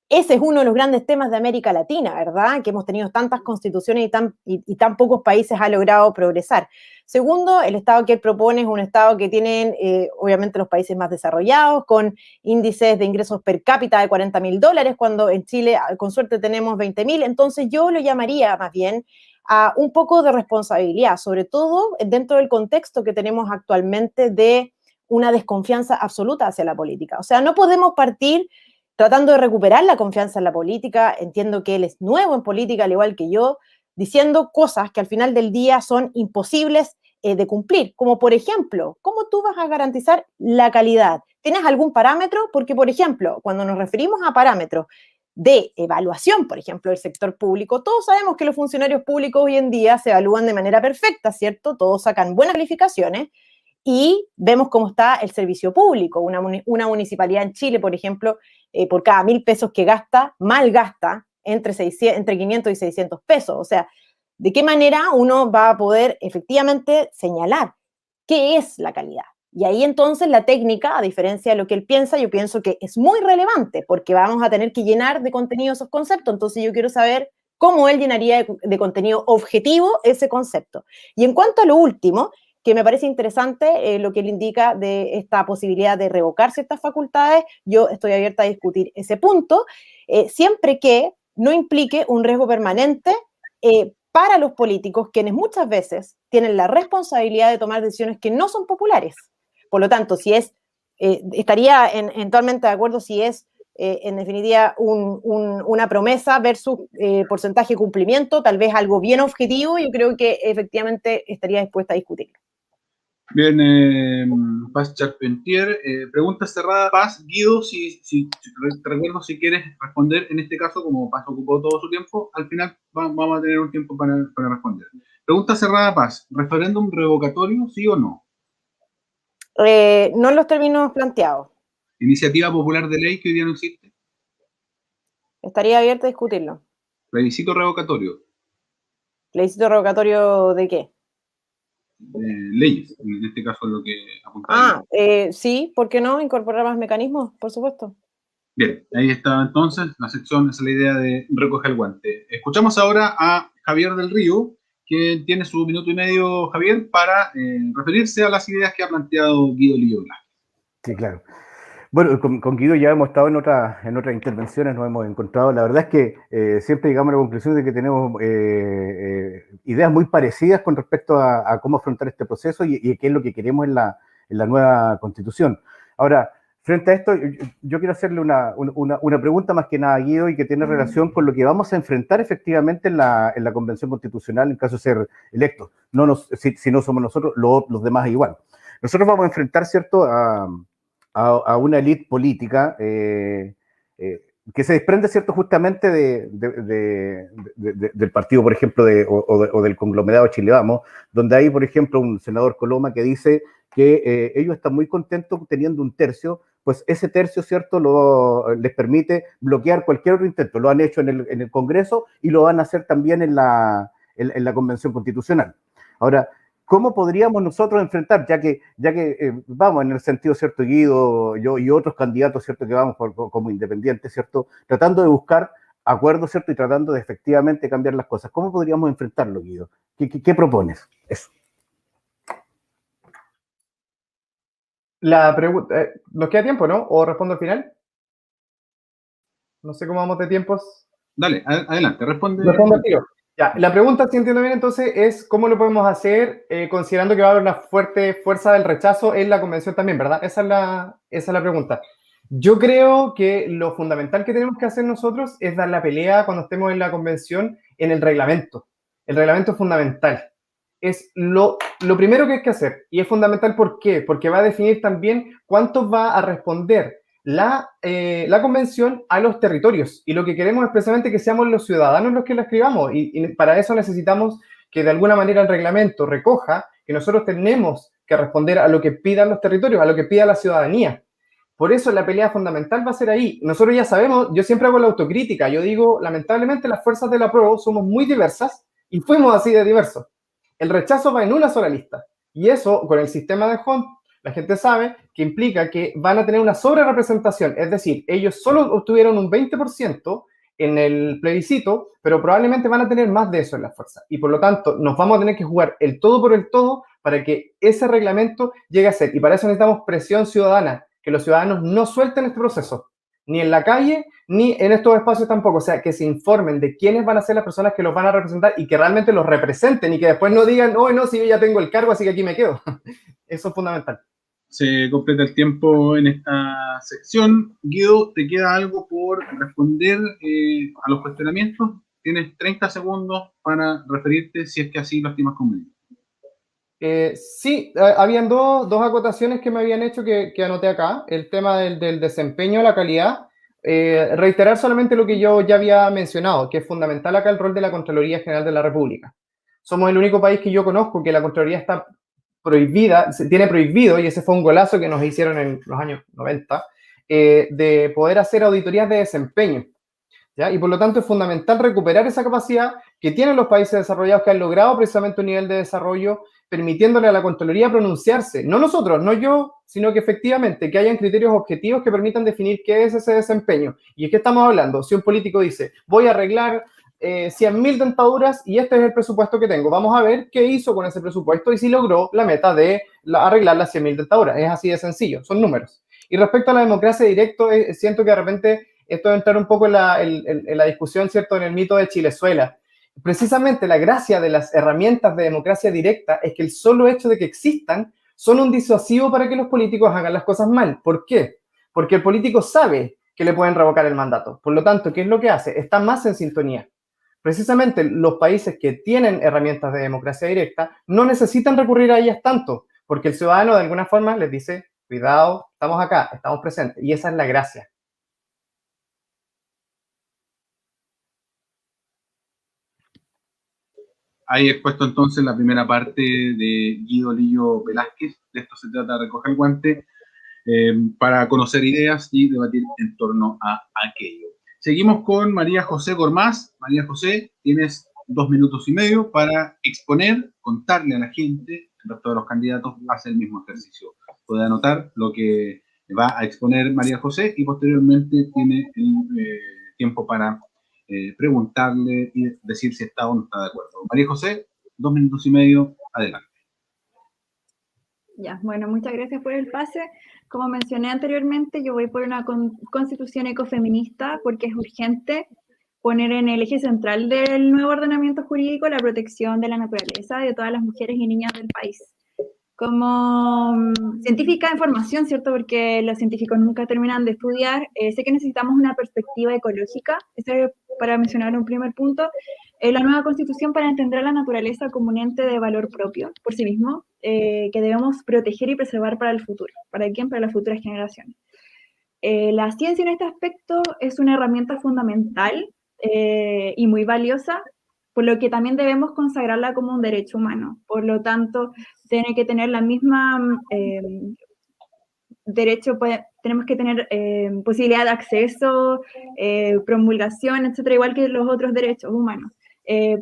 S2: Ese es uno de los grandes temas de América Latina, ¿verdad? Que hemos tenido tantas constituciones y tan pocos países ha logrado progresar. Segundo, el Estado que él propone es un Estado que tienen, obviamente, los países más desarrollados, con índices de ingresos per cápita de $40.000, cuando en Chile, con suerte, tenemos 20.000. Entonces, yo lo llamaría más bien a un poco de responsabilidad, sobre todo dentro del contexto que tenemos actualmente de una desconfianza absoluta hacia la política. O sea, no podemos partir tratando de recuperar la confianza en la política. Entiendo que él es nuevo en política, al igual que yo, diciendo cosas que al final del día son imposibles de cumplir, como por ejemplo, ¿cómo tú vas a garantizar la calidad? ¿Tienes algún parámetro? Porque, por ejemplo, cuando nos referimos a parámetros de evaluación, por ejemplo, del sector público, todos sabemos que los funcionarios públicos hoy en día se evalúan de manera perfecta, ¿cierto? Todos sacan buenas calificaciones y vemos cómo está el servicio público. Una municipalidad en Chile, por ejemplo, por cada 1.000 pesos que gasta, malgasta entre 500 y 600 pesos. O sea, ¿de qué manera uno va a poder efectivamente señalar qué es la calidad? Y ahí entonces la técnica, a diferencia de lo que él piensa, yo pienso que es muy relevante, porque vamos a tener que llenar de contenido esos conceptos. Entonces yo quiero saber cómo él llenaría de contenido objetivo ese concepto. Y en cuanto a lo último, que me parece interesante lo que él indica de esta posibilidad de revocar ciertas facultades, yo estoy abierta a discutir ese punto, siempre que no implique un riesgo permanente para los políticos, quienes muchas veces tienen la responsabilidad de tomar decisiones que no son populares. Por lo tanto, si estaría eventualmente de acuerdo si es, en definitiva, una promesa versus porcentaje de cumplimiento, tal vez algo bien objetivo, yo creo que efectivamente estaría dispuesta a discutirlo.
S1: Bien, Paz Charpentier. Pregunta cerrada, Paz. Guido, te recuerdo si quieres responder, en este caso, como Paz ocupó todo su tiempo, al final vamos a tener un tiempo para responder. Pregunta cerrada, Paz. ¿Referéndum revocatorio, sí o no?
S2: No en los términos planteados.
S1: ¿Iniciativa popular de ley que hoy día no existe?
S2: Estaría abierta a discutirlo.
S1: ¿Plebiscito revocatorio?
S2: ¿Plebiscito revocatorio de qué?
S1: Leyes, en este caso lo que apuntaba.
S2: Sí, ¿por qué no? Incorporar más mecanismos, por supuesto.
S1: Bien, ahí está entonces la sección, esa es la idea de recoger el guante. Escuchamos ahora a Javier del Río, que tiene su minuto y medio, Javier, para referirse a las ideas que ha planteado Guido Lillo Velázquez.
S5: Sí, claro. Bueno, con Guido ya hemos estado en otras intervenciones, nos hemos encontrado. La verdad es que siempre llegamos a la conclusión de que tenemos ideas muy parecidas con respecto a cómo afrontar este proceso y qué es lo que queremos en la nueva Constitución. Ahora, frente a esto, yo quiero hacerle una pregunta más que nada a Guido y que tiene relación con lo que vamos a enfrentar efectivamente en la Convención Constitucional en caso de ser electos. Si no somos nosotros, los demás igual. Nosotros vamos a enfrentar, ¿cierto?, a una élite política que se desprende, ¿cierto?, justamente del partido, por ejemplo, o del conglomerado Chile Vamos, donde hay, por ejemplo, un senador Coloma que dice que ellos están muy contentos teniendo un tercio, pues ese tercio, ¿cierto?, les permite bloquear cualquier otro intento. Lo han hecho en el Congreso y lo van a hacer también en la Convención Constitucional. Ahora, ¿cómo podríamos nosotros enfrentar, ya que vamos en el sentido, ¿cierto?, Guido, yo y otros candidatos, ¿cierto?, que vamos como independientes, ¿cierto?, tratando de buscar acuerdos, ¿cierto?, y tratando de efectivamente cambiar las cosas. ¿Cómo podríamos enfrentarlo, Guido? ¿Qué propones? Eso.
S3: La pregunta, ¿nos queda tiempo, no? ¿O respondo al final? No sé cómo vamos de tiempos.
S1: Dale, adelante, responde.
S3: Respondo al tiro. Ya, la pregunta, si entiendo bien, entonces, es cómo lo podemos hacer considerando que va a haber una fuerte fuerza del rechazo en la convención también, ¿verdad? Esa es la pregunta. Yo creo que lo fundamental que tenemos que hacer nosotros es dar la pelea cuando estemos en la convención en el reglamento. El reglamento es fundamental. Es lo primero que hay que hacer. Y es fundamental, ¿por qué? Porque va a definir también cuánto va a responder la convención a los territorios, y lo que queremos es precisamente que seamos los ciudadanos los que la escribamos, y para eso necesitamos que de alguna manera el reglamento recoja que nosotros tenemos que responder a lo que pidan los territorios, a lo que pida la ciudadanía. Por eso la pelea fundamental va a ser ahí. Nosotros ya sabemos, yo siempre hago la autocrítica, yo digo, lamentablemente las fuerzas del apruebo somos muy diversas y fuimos así de diversos. El rechazo va en una sola lista, y eso con el sistema de Hunt, la gente sabe que implica que van a tener una sobrerepresentación, es decir, ellos solo obtuvieron un 20% en el plebiscito, pero probablemente van a tener más de eso en la fuerza. Y por lo tanto, nos vamos a tener que jugar el todo por el todo para que ese reglamento llegue a ser. Y para eso necesitamos presión ciudadana, que los ciudadanos no suelten este proceso, ni en la calle, ni en estos espacios tampoco. O sea, que se informen de quiénes van a ser las personas que los van a representar y que realmente los representen y que después no digan, oh, no, si yo ya tengo el cargo, así que aquí me quedo. Eso es fundamental.
S1: Se completa el tiempo en esta sección. Guido, ¿te queda algo por responder a los cuestionamientos? Tienes 30 segundos para referirte si es que así lo estimas conveniente.
S3: Sí, habían dos acotaciones que me habían hecho que anoté acá. El tema del desempeño, la calidad. Reiterar solamente lo que yo ya había mencionado, que es fundamental acá el rol de la Contraloría General de la República. Somos el único país que yo conozco que la Contraloría está prohibida, se tiene prohibido, y ese fue un golazo que nos hicieron en los años 90, de poder hacer auditorías de desempeño, ¿ya? Y por lo tanto es fundamental recuperar esa capacidad que tienen los países desarrollados que han logrado precisamente un nivel de desarrollo permitiéndole a la Contraloría pronunciarse, no nosotros, no yo, sino que efectivamente que hayan criterios objetivos que permitan definir qué es ese desempeño. ¿Y es que estamos hablando? Si un político dice, voy a arreglar 100.000 dentaduras y este es el presupuesto que tengo, vamos a ver qué hizo con ese presupuesto y si logró la meta de arreglar las 100.000 dentaduras. Es así de sencillo, son números. Y respecto a la democracia directa, siento que de repente esto va a entrar un poco en la discusión, ¿cierto?, en el mito de Chilezuela. Precisamente la gracia de las herramientas de democracia directa es que el solo hecho de que existan son un disuasivo para que los políticos hagan las cosas mal. ¿Por qué? Porque el político sabe que le pueden revocar el mandato. Por lo tanto, ¿qué es lo que hace? Está más en sintonía. Precisamente los países que tienen herramientas de democracia directa no necesitan recurrir a ellas tanto, porque el ciudadano de alguna forma les dice, cuidado, estamos acá, estamos presentes, y esa es la gracia.
S1: Ahí expuesto entonces la primera parte de Guido Lillo Velázquez. De esto se trata de recoger el guante para conocer ideas y debatir en torno a aquello. Seguimos con María José Gormaz. María José, tienes 2 minutos y medio para exponer, contarle a la gente, el resto de los candidatos hace el mismo ejercicio. Puede anotar lo que va a exponer María José y posteriormente tiene el tiempo para preguntarle y decir si está o no está de acuerdo. María José, 2 minutos y medio, adelante.
S4: Ya, bueno, muchas gracias por el pase. Como mencioné anteriormente, yo voy por una constitución ecofeminista porque es urgente poner en el eje central del nuevo ordenamiento jurídico la protección de la naturaleza y de todas las mujeres y niñas del país. Como científica de formación, ¿cierto? Porque los científicos nunca terminan de estudiar, sé que necesitamos una perspectiva ecológica, ese es para mencionar un primer punto. La nueva constitución para entender a la naturaleza como un ente de valor propio por sí mismo, que debemos proteger y preservar para el futuro. ¿Para quién? Para las futuras generaciones. La ciencia en este aspecto es una herramienta fundamental y muy valiosa, por lo que también debemos consagrarla como un derecho humano. Por lo tanto, tiene que tener la misma derecho, tenemos que tener posibilidad de acceso, promulgación, etcétera, igual que los otros derechos humanos.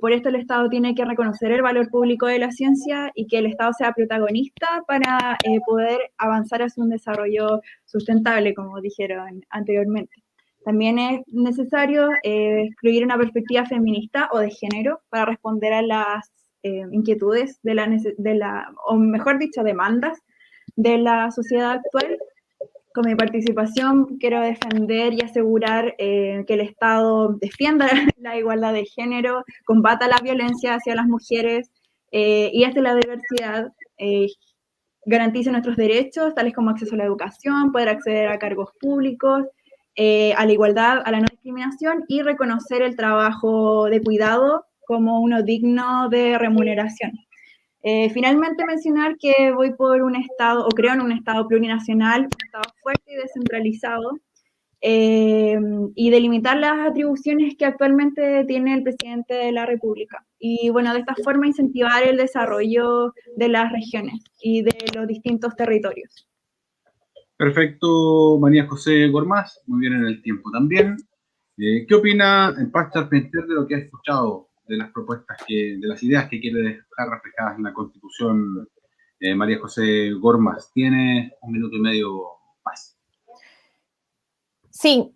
S4: Por esto el Estado tiene que reconocer el valor público de la ciencia y que el Estado sea protagonista para poder avanzar hacia un desarrollo sustentable, como dijeron anteriormente. También es necesario excluir una perspectiva feminista o de género para responder a las inquietudes o mejor dicho, demandas de la sociedad actual. Con mi participación quiero defender y asegurar que el Estado defienda la igualdad de género, combata la violencia hacia las mujeres y hacia la diversidad, garantice nuestros derechos, tales como acceso a la educación, poder acceder a cargos públicos, a la igualdad, a la no discriminación y reconocer el trabajo de cuidado como uno digno de remuneración. Finalmente mencionar que voy por un Estado, o creo en un Estado plurinacional, un Estado fuerte y descentralizado, y delimitar las atribuciones que actualmente tiene el presidente de la República. Y bueno, de esta forma incentivar el desarrollo de las regiones y de los distintos territorios.
S1: Perfecto, María José Gormaz, muy bien en el tiempo también. ¿Qué opina en Paz Charpentier de lo que ha escuchado, de las propuestas, de las ideas que quiere dejar reflejadas en la Constitución, María José Gormaz? Tiene 1 minuto y medio más.
S2: Sí,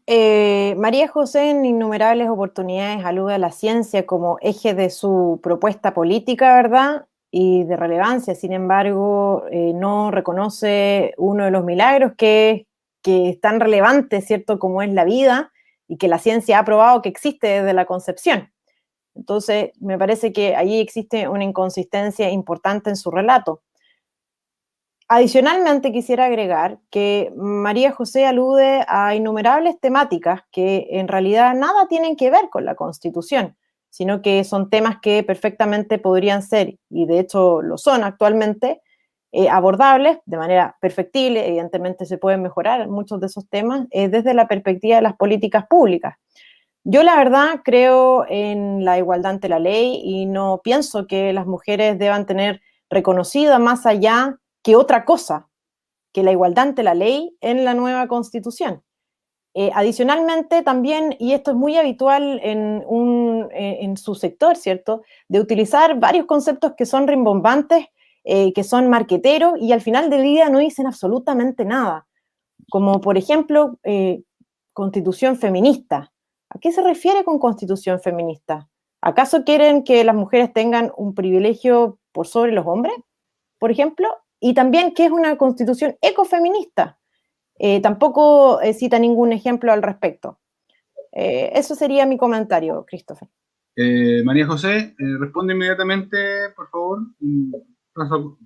S2: María José en innumerables oportunidades alude a la ciencia como eje de su propuesta política, ¿verdad? Y de relevancia. Sin embargo, no reconoce uno de los milagros que es tan relevante, ¿cierto?, como es la vida y que la ciencia ha probado que existe desde la concepción. Entonces, me parece que allí existe una inconsistencia importante en su relato. Adicionalmente, quisiera agregar que María José alude a innumerables temáticas que en realidad nada tienen que ver con la Constitución, sino que son temas que perfectamente podrían ser, y de hecho lo son actualmente, abordables de manera perfectible. Evidentemente se pueden mejorar muchos de esos temas desde la perspectiva de las políticas públicas. Yo la verdad creo en la igualdad ante la ley y no pienso que las mujeres deban tener reconocida más allá que otra cosa, que la igualdad ante la ley en la nueva Constitución. Adicionalmente también, y esto es muy habitual en su sector, ¿cierto?, de utilizar varios conceptos que son rimbombantes, que son marqueteros y al final del día no dicen absolutamente nada, como por ejemplo, constitución feminista. ¿A qué se refiere con constitución feminista? ¿Acaso quieren que las mujeres tengan un privilegio por sobre los hombres, por ejemplo? Y también, ¿qué es una constitución ecofeminista? Tampoco cita ningún ejemplo al respecto. Eso sería mi comentario, Christopher.
S1: María José, responde inmediatamente, por favor. Paso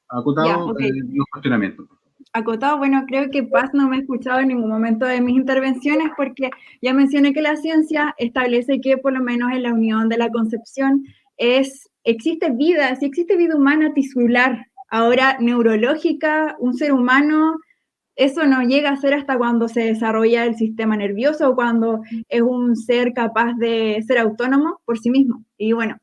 S1: acotado
S4: Ya, okay.
S1: Los cuestionamientos.
S4: Acotado, bueno, creo que Paz no me ha escuchado en ningún momento de mis intervenciones porque ya mencioné que la ciencia establece que por lo menos en la unión de la concepción existe vida, si existe vida humana tisular, ahora neurológica, un ser humano, eso no llega a ser hasta cuando se desarrolla el sistema nervioso o cuando es un ser capaz de ser autónomo por sí mismo. Y bueno,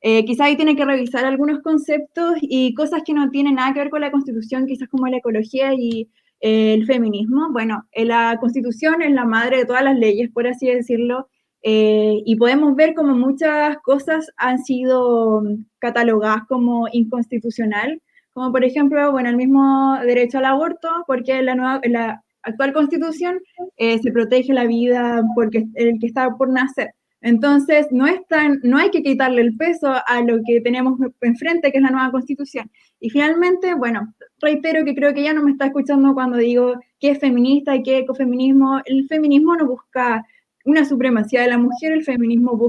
S4: quizás ahí tiene que revisar algunos conceptos y cosas que no tienen nada que ver con la Constitución, quizás como la ecología y el feminismo. Bueno, la Constitución es la madre de todas las leyes, por así decirlo, y podemos ver como muchas cosas han sido catalogadas como inconstitucional, como por ejemplo, bueno, el mismo derecho al aborto, porque en la actual Constitución se protege la vida porque el que está por nacer. Entonces, no hay que quitarle el peso a lo que tenemos enfrente, que es la nueva Constitución. Y finalmente, bueno, reitero que creo que ya no me está escuchando cuando digo qué es feminista y qué es ecofeminismo. El feminismo no busca una supremacía de la mujer, el feminismo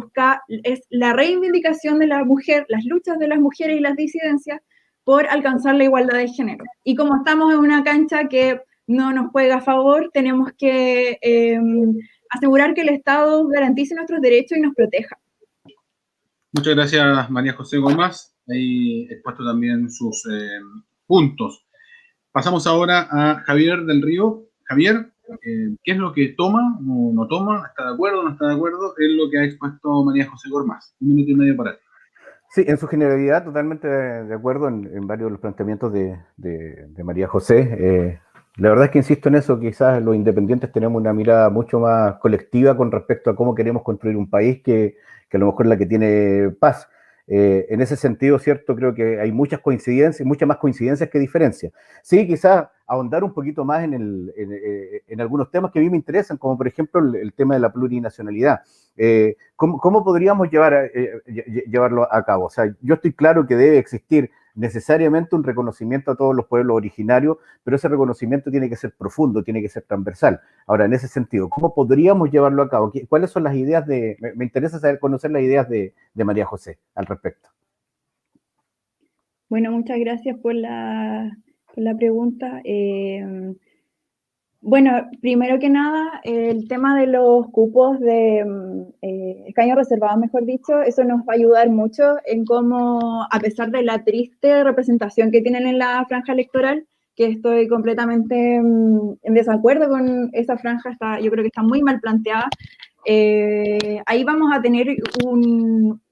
S4: es la reivindicación de la mujer, las luchas de las mujeres y las disidencias por alcanzar la igualdad de género. Y como estamos en una cancha que no nos juega a favor, tenemos que asegurar que el Estado garantice nuestros derechos y nos proteja.
S1: Muchas gracias, María José Gómez. Ahí expuesto también sus puntos. Pasamos ahora a Javier del Río. Javier, qué es lo que toma o no toma, está de acuerdo o no está de acuerdo, es lo que ha expuesto María José Gormaz. 1 minuto y medio para ti.
S5: Sí, en su generalidad, totalmente de acuerdo en varios de los planteamientos de María José. La verdad es que insisto en eso, quizás los independientes tenemos una mirada mucho más colectiva con respecto a cómo queremos construir un país que a lo mejor la que tiene Paz. En ese sentido, cierto, creo que hay muchas coincidencias, muchas más coincidencias que diferencias. Sí, quizás ahondar un poquito más en algunos temas que a mí me interesan, como por ejemplo el tema de la plurinacionalidad. ¿Cómo podríamos llevarlo a cabo? O sea, yo estoy claro que debe existir necesariamente un reconocimiento a todos los pueblos originarios, pero ese reconocimiento tiene que ser profundo, tiene que ser transversal. Ahora, en ese sentido, ¿cómo podríamos llevarlo a cabo? ¿Cuáles son las ideas me interesa conocer las ideas de María José al respecto?
S4: Bueno, muchas gracias por la pregunta. Bueno, primero que nada, el tema de los cupos de escaños reservados, mejor dicho, eso nos va a ayudar mucho en cómo, a pesar de la triste representación que tienen en la franja electoral, que estoy completamente en desacuerdo con esa franja, yo creo que está muy mal planteada, ahí vamos a tener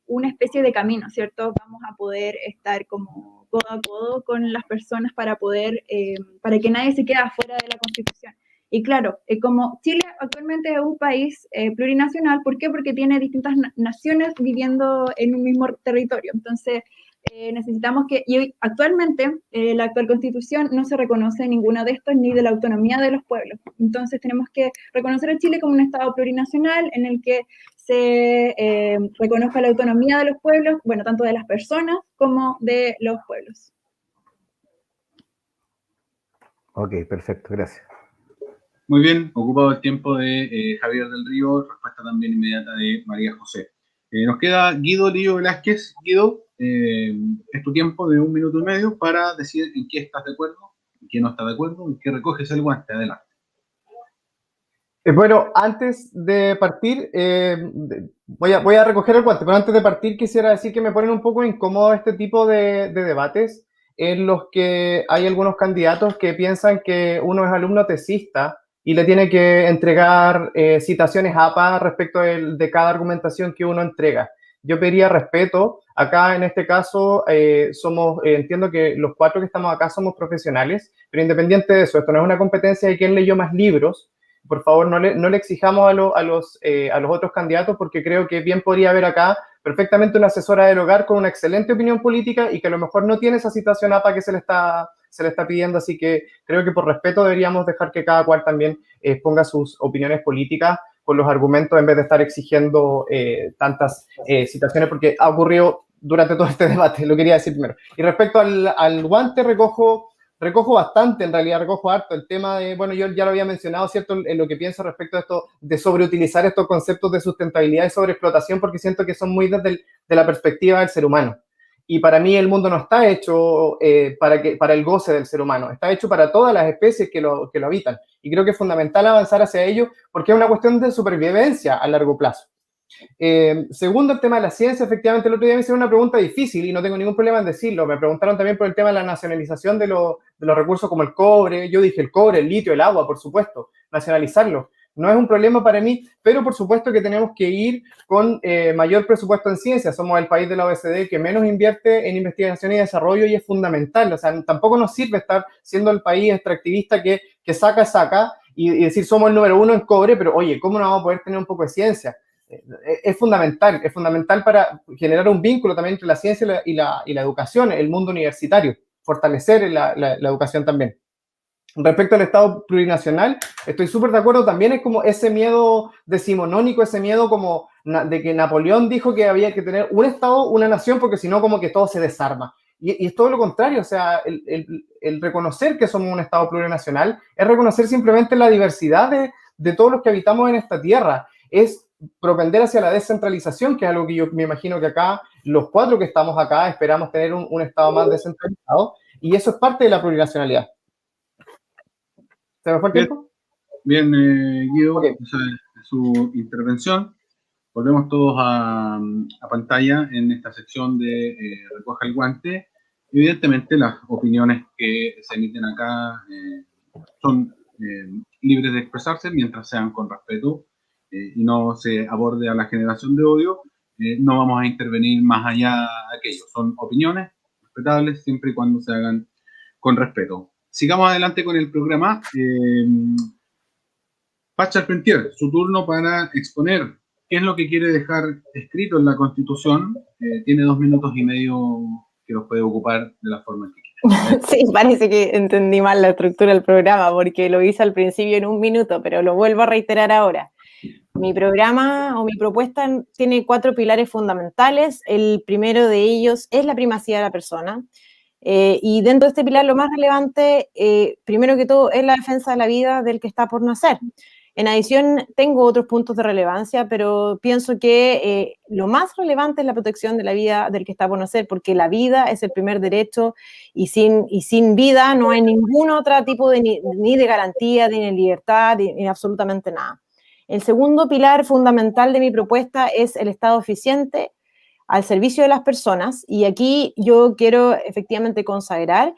S4: una especie de camino, ¿cierto? Vamos a poder estar como codo a codo con las personas para para que nadie se quede afuera de la Constitución. Y claro, como Chile actualmente es un país plurinacional, ¿por qué? Porque tiene distintas naciones viviendo en un mismo territorio. Entonces, necesitamos y actualmente la actual Constitución no se reconoce ninguna de estos ni de la autonomía de los pueblos. Entonces, tenemos que reconocer a Chile como un Estado plurinacional en el que se reconozca la autonomía de los pueblos, bueno, tanto de las personas como de los pueblos.
S5: Ok, perfecto, gracias.
S1: Muy bien, ocupado el tiempo de Javier del Río, respuesta también inmediata de María José. Nos queda Guido Lío Velázquez. Guido, es tu tiempo de 1 minuto y medio para decir en qué estás de acuerdo, en qué no estás de acuerdo, en qué recoges el guante. Adelante.
S3: Bueno, antes de partir, voy a recoger el guante, pero antes de partir quisiera decir que me ponen un poco incómodo este tipo de debates en los que hay algunos candidatos que piensan que uno es alumno tesista y le tiene que entregar citaciones APA respecto de cada argumentación que uno entrega. Yo pediría respeto. Acá, en este caso, entiendo que los 4 que estamos acá somos profesionales, pero independiente de eso, esto no es una competencia de quién leyó más libros. Por favor, no le exijamos a los otros candidatos, porque creo que bien podría haber acá perfectamente una asesora del hogar con una excelente opinión política y que a lo mejor no tiene esa citación APA que se le está pidiendo. Así que creo que por respeto deberíamos dejar que cada cual también ponga sus opiniones políticas con los argumentos en vez de estar exigiendo tantas citaciones, porque ha ocurrido durante todo este debate, lo quería decir primero. Y respecto al guante, recojo bastante, en realidad recojo harto el tema de, bueno, yo ya lo había mencionado, ¿cierto?, en lo que pienso respecto a esto, de sobreutilizar estos conceptos de sustentabilidad y sobreexplotación, porque siento que son muy desde la perspectiva del ser humano. Y para mí el mundo no está hecho para el goce del ser humano, está hecho para todas las especies que lo habitan. Y creo que es fundamental avanzar hacia ello, porque es una cuestión de supervivencia a largo plazo. Segundo, el tema de la ciencia. Efectivamente, el otro día me hicieron una pregunta difícil y no tengo ningún problema en decirlo. Me preguntaron también por el tema de la nacionalización de los recursos como el cobre. Yo dije el cobre, el litio, el agua, por supuesto, nacionalizarlo. No es un problema para mí, pero por supuesto que tenemos que ir con mayor presupuesto en ciencia. Somos el país de la OECD que menos invierte en investigación y desarrollo, y es fundamental. O sea, tampoco nos sirve estar siendo el país extractivista que saca y decir somos el número 1 en cobre, pero oye, ¿cómo no vamos a poder tener un poco de ciencia? Es fundamental para generar un vínculo también entre la ciencia y la educación, el mundo universitario, fortalecer la educación también. Respecto al Estado plurinacional, estoy súper de acuerdo. También es como ese miedo decimonónico, ese miedo como de que Napoleón dijo que había que tener un Estado, una nación, porque si no como que todo se desarma. Y es todo lo contrario. O sea, el reconocer que somos un Estado plurinacional es reconocer simplemente la diversidad de todos los que habitamos en esta tierra. Es propender hacia la descentralización, que es algo que yo me imagino que acá, los 4 que estamos acá, esperamos tener un Estado más descentralizado, y eso es parte de la plurinacionalidad. ¿Se me fue el tiempo?
S1: Bien, Guido,
S3: Okay.
S1: esa es su intervención. Volvemos todos a pantalla en esta sección de Recoja el Guante. Evidentemente, las opiniones que se emiten acá son libres de expresarse mientras sean con respeto y no se aborde a la generación de odio. No vamos a intervenir más allá de aquello. Son opiniones respetables siempre y cuando se hagan con respeto. Sigamos adelante con el programa. Paz Charpentier, su turno para exponer qué es lo que quiere dejar escrito en la Constitución. Tiene 2 minutos y medio que los puede ocupar de la forma que quiera.
S2: Sí, parece que entendí mal la estructura del programa porque lo hice al principio en 1 minuto, pero lo vuelvo a reiterar ahora. Mi programa o mi propuesta tiene 4 pilares fundamentales. El primero de ellos es la primacía de la persona. Y dentro de este pilar lo más relevante, primero que todo, es la defensa de la vida del que está por nacer. En adición, tengo otros puntos de relevancia, pero pienso que lo más relevante es la protección de la vida del que está por nacer, porque la vida es el primer derecho y sin vida no hay ningún otro tipo de, ni de garantía, ni de libertad, ni absolutamente nada. El segundo pilar fundamental de mi propuesta es el Estado eficiente al servicio de las personas, y aquí yo quiero efectivamente consagrar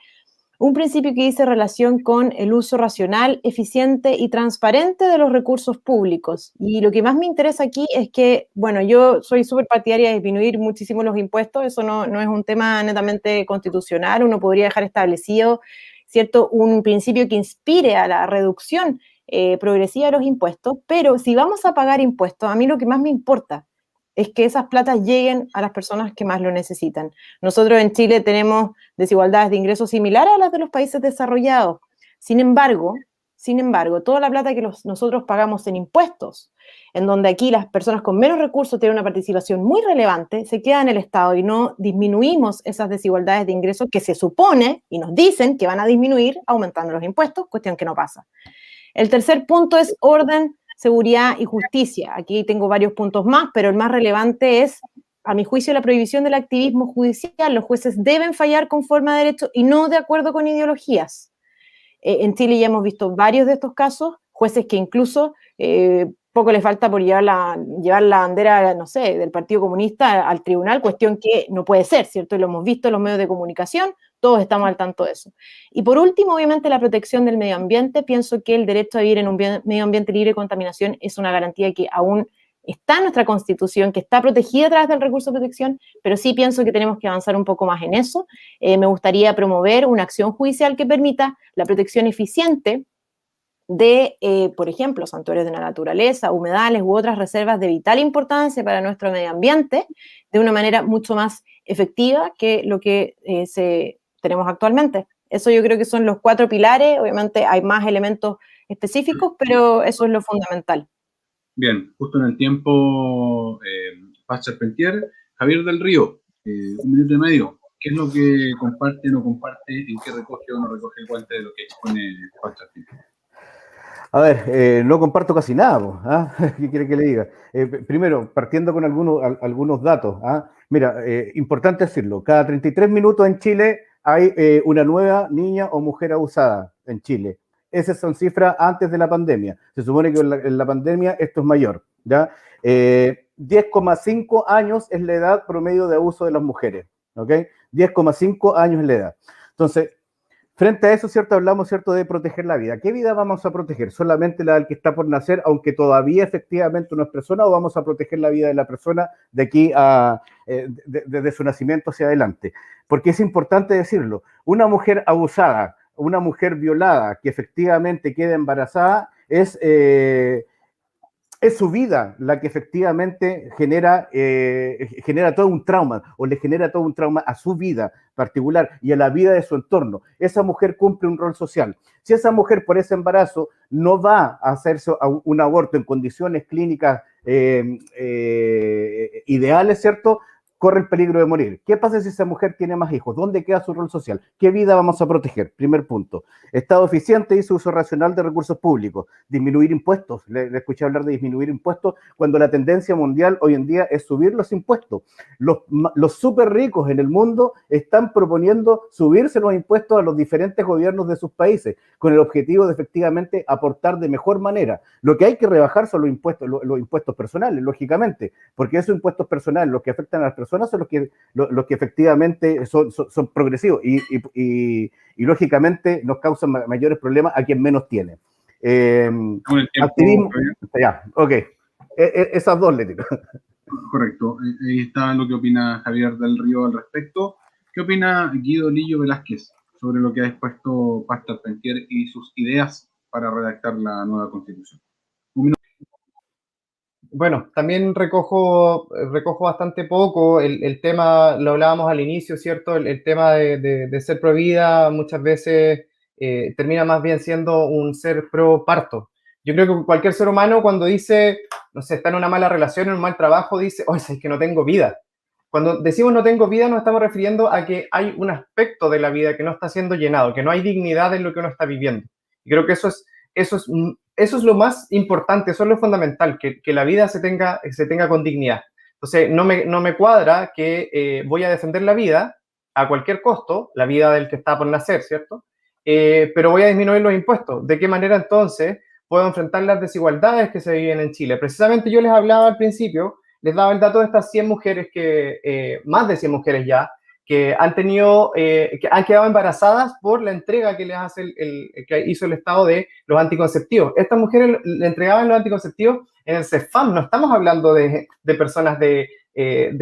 S2: un principio que dice relación con el uso racional, eficiente y transparente de los recursos públicos. Y lo que más me interesa aquí es que, bueno, yo soy súper partidaria de disminuir muchísimo los impuestos, eso no es un tema netamente constitucional, uno podría dejar establecido, ¿cierto?, un principio que inspire a la reducción progresiva de los impuestos, pero si vamos a pagar impuestos, a mí lo que más me importa es que esas platas lleguen a las personas que más lo necesitan. Nosotros en Chile tenemos desigualdades de ingresos similares a las de los países desarrollados. Sin embargo, toda la plata que nosotros pagamos en impuestos, en donde aquí las personas con menos recursos tienen una participación muy relevante, se queda en el Estado y no disminuimos esas desigualdades de ingresos que se supone y nos dicen que van a disminuir aumentando los impuestos, cuestión que no pasa. El tercer punto es orden, seguridad y justicia. Aquí tengo varios puntos más, pero el más relevante es, a mi juicio, la prohibición del activismo judicial. Los jueces deben fallar conforme a derecho y no de acuerdo con ideologías. En Chile ya hemos visto varios de estos casos, jueces que incluso poco les falta por llevar la bandera, no sé, del Partido Comunista al tribunal, cuestión que no puede ser, ¿cierto? Y lo hemos visto en los medios de comunicación, todos estamos al tanto de eso. Y por último, obviamente, la protección del medio ambiente. Pienso que el derecho a vivir en un medio ambiente libre de contaminación es una garantía que aún está en nuestra Constitución, que está protegida a través del recurso de protección, pero sí pienso que tenemos que avanzar un poco más en eso. Me gustaría promover una acción judicial que permita la protección eficiente de, por ejemplo, santuarios de la naturaleza, humedales u otras reservas de vital importancia para nuestro medio ambiente, de una manera mucho más efectiva que lo que tenemos actualmente. Eso yo creo que son los 4 pilares. Obviamente hay más elementos específicos, pero eso es lo fundamental.
S1: Bien, justo en el tiempo, Paz Charpentier. Javier del Río, 1 minuto y medio. ¿Qué es lo que comparte, no comparte, en qué recoge o no recoge el guante de lo que expone Paz Charpentier?
S5: A ver, no comparto casi nada, ¿ah? ¿Qué quiere que le diga? Primero, partiendo con algunos datos. ¿Ah? Mira, importante decirlo, cada 33 minutos en Chile hay una nueva niña o mujer abusada en Chile. Esas son cifras antes de la pandemia. Se supone que en la pandemia esto es mayor, ¿ya? 10,5 años es la edad promedio de abuso de las mujeres, ¿ok? 10,5 años es la edad. Entonces, frente a eso, ¿cierto? Hablamos, ¿cierto?, de proteger la vida. ¿Qué vida vamos a proteger? ¿Solamente la del que está por nacer, aunque todavía efectivamente no es persona, o vamos a proteger la vida de la persona de aquí a, desde su nacimiento hacia adelante? Porque es importante decirlo. Una mujer abusada, una mujer violada que efectivamente queda embarazada, es su vida la que efectivamente genera todo un trauma, o le genera todo un trauma a su vida particular y a la vida de su entorno. Esa mujer cumple un rol social. Si esa mujer por ese embarazo no va a hacerse un aborto en condiciones clínicas ideales, ¿cierto?, corre el peligro de morir. ¿Qué pasa si esa mujer tiene más hijos? ¿Dónde queda su rol social? ¿Qué vida vamos a proteger? Primer punto. Estado eficiente y su uso racional de recursos públicos. Disminuir impuestos. Le escuché hablar de disminuir impuestos cuando la tendencia mundial hoy en día es subir los impuestos. Los súper ricos en el mundo están proponiendo subirse los impuestos a los diferentes gobiernos de sus países con el objetivo de efectivamente aportar de mejor manera. Lo que hay que rebajar son los impuestos personales, lógicamente, porque esos impuestos personales, los que afectan a las personas, son los que efectivamente son progresivos y lógicamente nos causan mayores problemas a quien menos tiene.
S1: Con el tiempo,
S5: Activismo.
S1: Javier.
S5: Ya, ok. Esas dos le tiro.
S1: Correcto. Ahí está lo que opina Javier del Río al respecto. ¿Qué opina Guido Lillo Velázquez sobre lo que ha expuesto Paz Charpentier y sus ideas para redactar la nueva Constitución?
S3: Bueno, también recojo bastante poco el tema, lo hablábamos al inicio, ¿cierto? El tema de ser pro vida muchas veces termina más bien siendo un ser pro parto. Yo creo que cualquier ser humano cuando dice, no sé, está en una mala relación, en un mal trabajo, dice, oye, es que no tengo vida. Cuando decimos no tengo vida nos estamos refiriendo a que hay un aspecto de la vida que no está siendo llenado, que no hay dignidad en lo que uno está viviendo. Y creo que eso es lo más importante, eso es lo fundamental, que la vida se tenga con dignidad. Entonces, no me cuadra que voy a defender la vida a cualquier costo, la vida del que está por nacer, ¿cierto? Pero voy a disminuir los impuestos. ¿De qué manera entonces puedo enfrentar las desigualdades que se viven en Chile? Precisamente yo les hablaba al principio, les daba el dato de estas 100 mujeres más de 100 mujeres ya, que han quedado embarazadas por la entrega que les hace que hizo el Estado de los anticonceptivos. Estas mujeres le entregaban los anticonceptivos en el CEFAM, no estamos hablando de personas de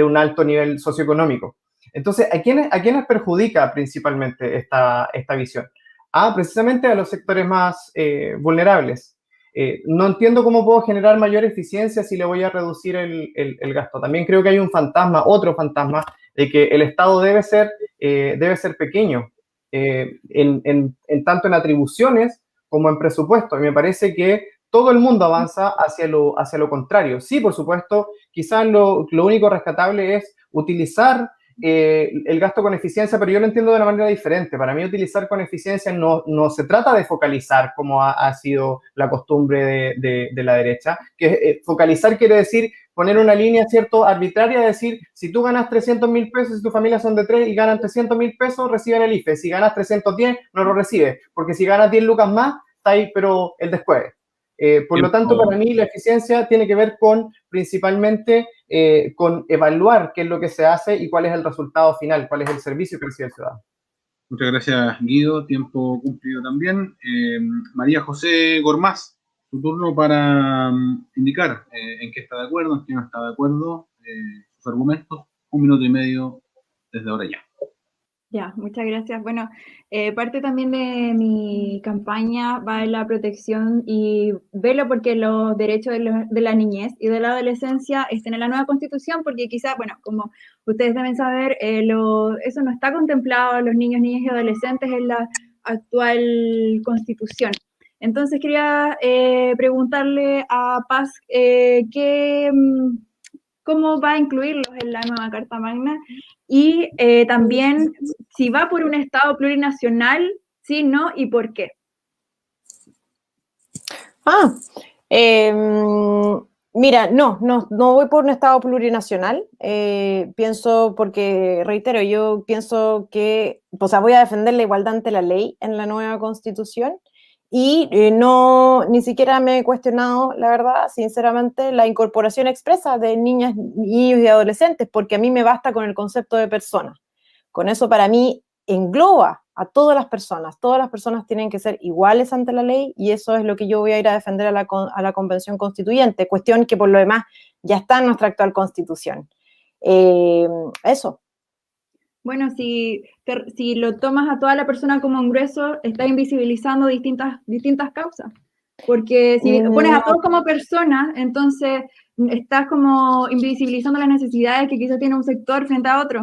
S3: un alto nivel socioeconómico. Entonces, ¿a quiénes perjudica principalmente esta visión? Precisamente a los sectores más vulnerables. No entiendo cómo puedo generar mayor eficiencia si le voy a reducir el gasto. También creo que hay otro fantasma, de que el Estado debe ser pequeño, tanto en atribuciones como en presupuesto. Y me parece que todo el mundo avanza hacia lo contrario. Sí, por supuesto, quizás lo único rescatable es utilizar el gasto con eficiencia, pero yo lo entiendo de una manera diferente. Para mí utilizar con eficiencia no se trata de focalizar, como ha sido la costumbre de la derecha, que focalizar quiere decir poner una línea, ¿cierto?, arbitraria, decir, si tú ganas 300.000 pesos y tu familia son de 3 y ganan 300.000 pesos, reciben el IFE. Si ganas 310, no lo recibes, porque si ganas 10 lucas más, está ahí, pero el descueve. Por lo tanto, para mí la eficiencia tiene que ver principalmente con evaluar qué es lo que se hace y cuál es el resultado final, cuál es el servicio que recibe el ciudadano.
S1: Muchas gracias, Guido. Tiempo cumplido también. María José Gormaz, su turno para indicar en qué está de acuerdo, en qué no está de acuerdo, sus argumentos. 1 minuto y medio desde ahora ya.
S4: Ya, muchas gracias. Bueno, parte también de mi campaña va en la protección y velo porque los derechos de la niñez y de la adolescencia estén en la nueva Constitución, porque quizás, bueno, como ustedes deben saber, eso no está contemplado a los niños, niñas y adolescentes en la actual Constitución. Entonces quería preguntarle a Paz cómo va a incluirlos en la nueva Carta Magna y también si va por un Estado plurinacional, sí, no, y por qué.
S2: Mira, no voy por un Estado plurinacional. Pienso, porque, reitero, yo pienso que, o sea, voy a defender la igualdad ante la ley en la nueva Constitución. Y ni siquiera me he cuestionado, la verdad, sinceramente, la incorporación expresa de niñas, niños y adolescentes, porque a mí me basta con el concepto de persona. Con eso, para mí, engloba a todas las personas tienen que ser iguales ante la ley, y eso es lo que yo voy a ir a defender a la Convención Constituyente, cuestión que por lo demás ya está en nuestra actual Constitución. Eso.
S4: Bueno, si lo tomas a toda la persona como un grueso, estás invisibilizando distintas causas. Porque si pones a todos como personas, entonces estás como invisibilizando las necesidades que quizás tiene un sector frente a otro.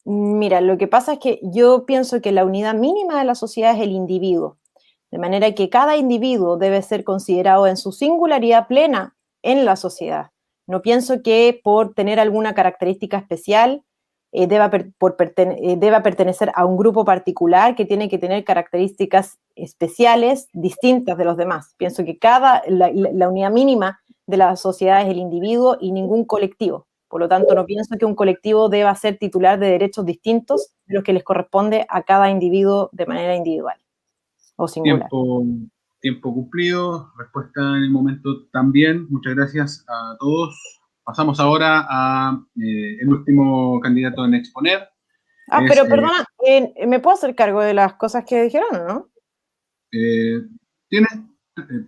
S2: Mira, lo que pasa es que yo pienso que la unidad mínima de la sociedad es el individuo, de manera que cada individuo debe ser considerado en su singularidad plena en la sociedad. No pienso que por tener alguna característica especial deba pertenecer a un grupo particular que tiene que tener características especiales distintas de los demás. Pienso que la unidad mínima de la sociedad es el individuo y ningún colectivo. Por lo tanto, no pienso que un colectivo deba ser titular de derechos distintos de los que les corresponde a cada individuo de manera individual o singular.
S1: Tiempo cumplido, respuesta en el momento también. Muchas gracias a todos. Pasamos ahora a el último candidato en exponer.
S2: Pero perdona, ¿me puedo hacer cargo de las cosas que dijeron o no?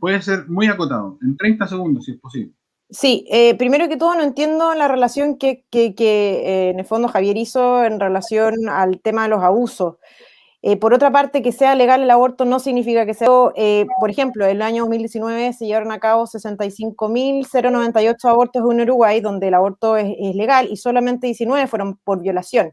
S1: Puede ser muy acotado, en 30 segundos si es posible.
S2: Sí, primero que todo no entiendo la relación que en el fondo Javier hizo en relación al tema de los abusos. Por otra parte, que sea legal el aborto no significa que sea... por ejemplo, en el año 2019 se llevaron a cabo 65.098 abortos en Uruguay, donde el aborto es legal, y solamente 19 fueron por violación.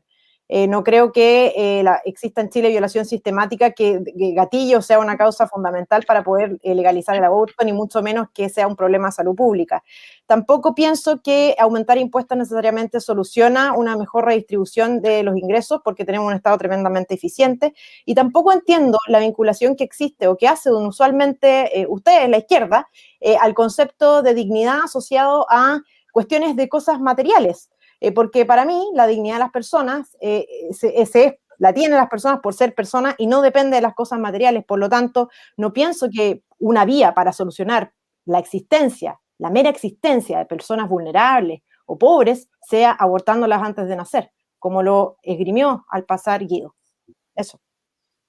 S2: No creo que exista en Chile violación sistemática, que gatillo sea una causa fundamental para poder legalizar el aborto, ni mucho menos que sea un problema de salud pública. Tampoco pienso que aumentar impuestos necesariamente soluciona una mejor redistribución de los ingresos, porque tenemos un Estado tremendamente eficiente, y tampoco entiendo la vinculación que existe o que hacen usualmente ustedes, la izquierda, al concepto de dignidad asociado a cuestiones de cosas materiales. Porque para mí la dignidad de las personas la tienen las personas por ser personas y no depende de las cosas materiales. Por lo tanto, no pienso que una vía para solucionar la mera existencia de personas vulnerables o pobres sea abortándolas antes de nacer, como lo esgrimió al pasar Guido. Eso.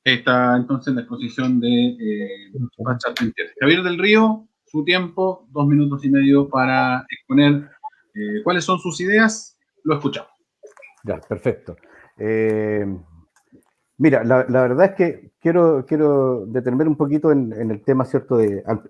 S1: Está entonces en la exposición de Javier del Río, su tiempo, 2 minutos y medio para exponer cuáles son sus ideas. Lo escuchamos.
S5: Ya, perfecto. Mira, la verdad es que quiero detenerme un poquito en el tema, ¿cierto?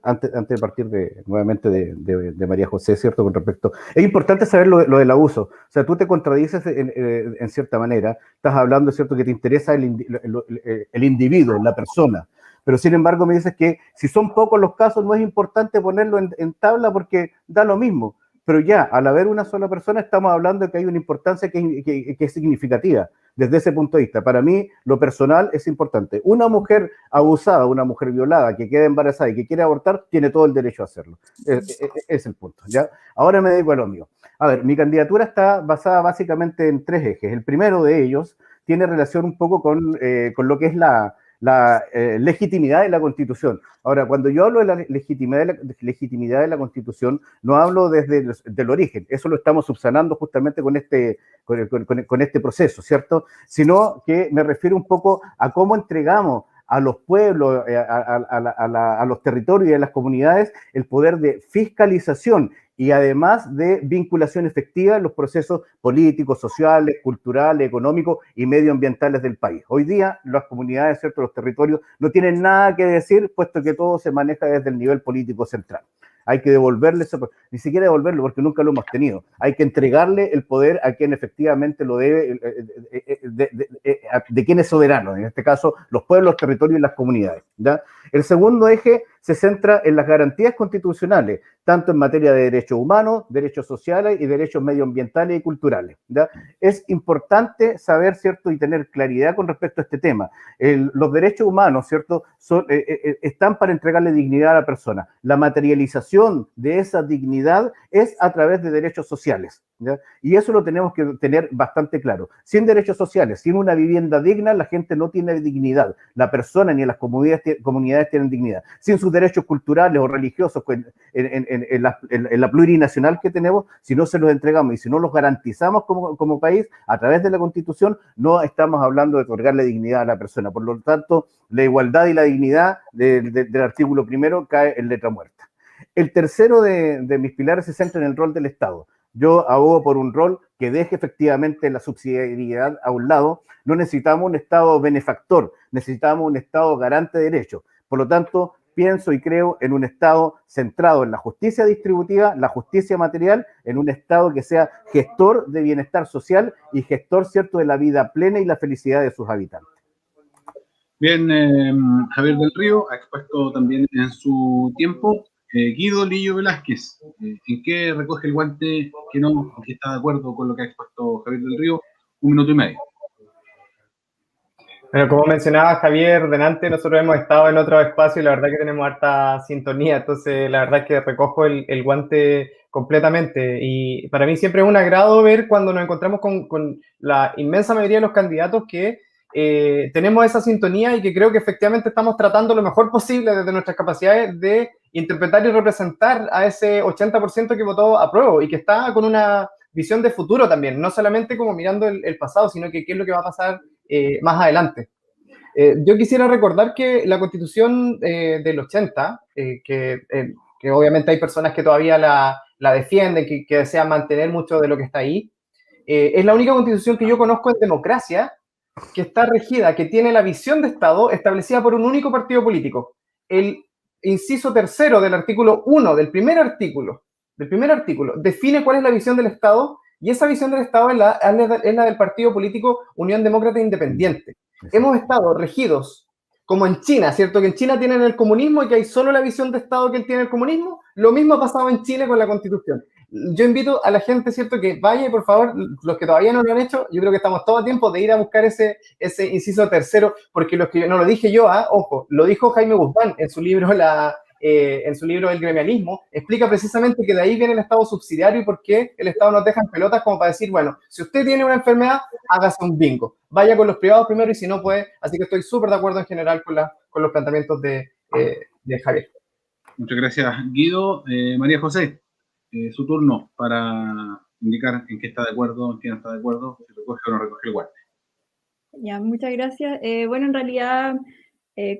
S5: Antes de partir nuevamente de María José, ¿cierto? Con respecto... Es importante saber lo del abuso. O sea, tú te contradices en cierta manera. Estás hablando, ¿cierto? Que te interesa el individuo, la persona. Pero sin embargo me dices que si son pocos los casos no es importante ponerlo en tabla porque da lo mismo. Pero ya, al haber una sola persona, estamos hablando de que hay una importancia que es significativa. Desde ese punto de vista, para mí, lo personal es importante. Una mujer abusada, una mujer violada, que queda embarazada y que quiere abortar, tiene todo el derecho a hacerlo. Es el punto, ¿ya? Ahora me dedico a lo mío. A ver, mi candidatura está basada básicamente en 3 ejes. El primero de ellos tiene relación un poco con lo que es la legitimidad de la Constitución. Ahora, cuando yo hablo de la legitimidad de la Constitución, no hablo desde el origen, eso lo estamos subsanando justamente con este proceso, ¿cierto? Sino que me refiero un poco a cómo entregamos a los pueblos, a los territorios y a las comunidades el poder de fiscalización y además de vinculación efectiva en los procesos políticos, sociales, culturales, económicos y medioambientales del país. Hoy día las comunidades, ¿cierto?, los territorios no tienen nada que decir, puesto que todo se maneja desde el nivel político central. Hay que devolverle eso, ni siquiera devolverlo porque nunca lo hemos tenido. Hay que entregarle el poder a quien efectivamente lo debe, de quien es soberano, en este caso los pueblos, los territorios y las comunidades, ¿ya? El segundo eje se centra en las garantías constitucionales, tanto en materia de derechos humanos, derechos sociales y derechos medioambientales y culturales, ¿ya? Es importante saber, ¿cierto?, y tener claridad con respecto a este tema. Los derechos humanos, ¿cierto?, están para entregarle dignidad a la persona. La materialización de esa dignidad es a través de derechos sociales, ¿ya? Y eso lo tenemos que tener bastante claro. Sin derechos sociales, sin una vivienda digna, la gente no tiene dignidad. La persona ni las comunidades tienen dignidad. Sin sus derechos culturales o religiosos en la plurinacional que tenemos, si no se los entregamos y si no los garantizamos como país a través de la Constitución, no estamos hablando de otorgarle dignidad a la persona. Por lo tanto, la igualdad y la dignidad del artículo primero cae en letra muerta. El tercero de mis pilares se centra en el rol del Estado. Yo abogo por un rol que deje efectivamente la subsidiariedad a un lado. No necesitamos un Estado benefactor, necesitamos un Estado garante de derechos. Por lo tanto, pienso y creo en un Estado centrado en la justicia distributiva, la justicia material, en un Estado que sea gestor de bienestar social y gestor, ¿cierto?, de la vida plena y la felicidad de sus habitantes.
S1: Bien, Javier del Río ha expuesto también en su tiempo. Guido Lillo Velázquez, ¿en qué recoge el guante? ¿Qué no? ¿Qué está de acuerdo con lo que ha expuesto Javier del Río? 1 minuto y medio.
S3: Bueno, como mencionaba Javier delante, nosotros hemos estado en otro espacio y la verdad que tenemos harta sintonía, entonces la verdad es que recojo el guante completamente y para mí siempre es un agrado ver cuando nos encontramos con la inmensa mayoría de los candidatos que tenemos esa sintonía y que creo que efectivamente estamos tratando lo mejor posible desde nuestras capacidades de interpretar y representar a ese 80% que votó apruebo y que está con una visión de futuro también, no solamente como mirando el pasado, sino que qué es lo que va a pasar más adelante. Yo quisiera recordar que la Constitución del 80, que obviamente hay personas que todavía la defienden, que desean mantener mucho de lo que está ahí, es la única Constitución que yo conozco en democracia que está regida, que tiene la visión de Estado establecida por un único partido político. El inciso tercero del artículo 1, del primer artículo, define cuál es la visión del Estado, y esa visión del Estado es la del partido político Unión Demócrata Independiente. Hemos estado regidos, como en China, ¿cierto? Que en China tienen el comunismo y que hay solo la visión de Estado que tiene el comunismo. Lo mismo ha pasado en Chile con la Constitución. Yo invito a la gente, ¿cierto?, que vaya y por favor, los que todavía no lo han hecho, yo creo que estamos todo a tiempo de ir a buscar ese inciso tercero, porque los que no lo dije yo, ojo, lo dijo Jaime Guzmán en su libro El gremialismo, explica precisamente que de ahí viene el Estado subsidiario y por qué el Estado nos deja en pelotas como para decir, bueno, si usted tiene una enfermedad, hágase un bingo, vaya con los privados primero y si no puede, así que estoy súper de acuerdo en general con los planteamientos de Javier.
S1: Muchas gracias, Guido. María José, su turno para indicar en qué está de acuerdo, en qué no está de acuerdo, si recoge o no recoge el guante.
S4: Ya, muchas gracias. Bueno, en realidad,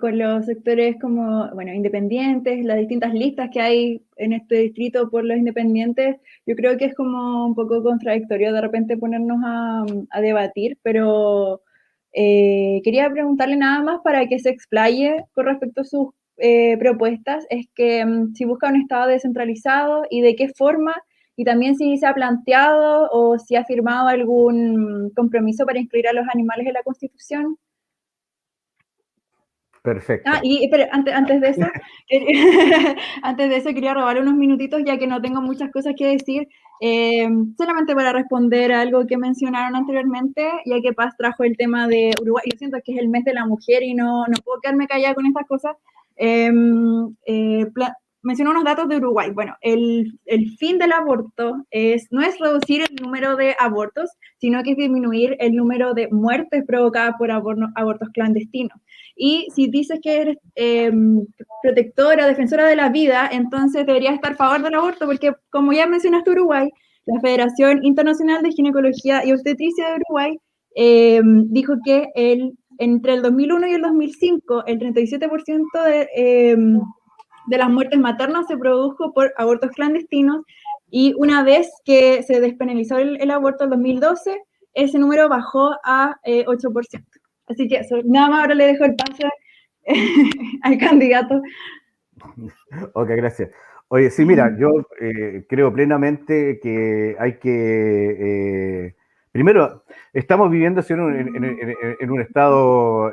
S4: con los sectores como, bueno, independientes, las distintas listas que hay en este distrito por los independientes, yo creo que es como un poco contradictorio de repente ponernos a debatir, pero quería preguntarle nada más para que se explaye con respecto a sus propuestas, es que si busca un Estado descentralizado y de qué forma, y también si se ha planteado o si ha firmado algún compromiso para incluir a los animales en la Constitución.
S5: Perfecto.
S4: Y espera, antes de eso quería robar unos minutitos, ya que no tengo muchas cosas que decir, solamente para responder a algo que mencionaron anteriormente, ya que Paz trajo el tema de Uruguay. Yo siento que es el mes de la mujer y no puedo quedarme callada con estas cosas. Mencionó unos datos de Uruguay. Bueno, el fin del aborto no es reducir el número de abortos, sino que es disminuir el número de muertes provocadas por abortos clandestinos. Y si dices que eres protectora, defensora de la vida, entonces deberías estar a favor del aborto, porque como ya mencionaste Uruguay, la Federación Internacional de Ginecología y Obstetricia de Uruguay dijo que entre el 2001 y el 2005, el 37% de las muertes maternas se produjo por abortos clandestinos, y una vez que se despenalizó el aborto en 2012, ese número bajó a 8%. Así que eso, nada más ahora le dejo el pase al candidato.
S5: Ok, gracias. Oye, sí, mira, yo creo plenamente que hay que... primero, estamos viviendo en un estado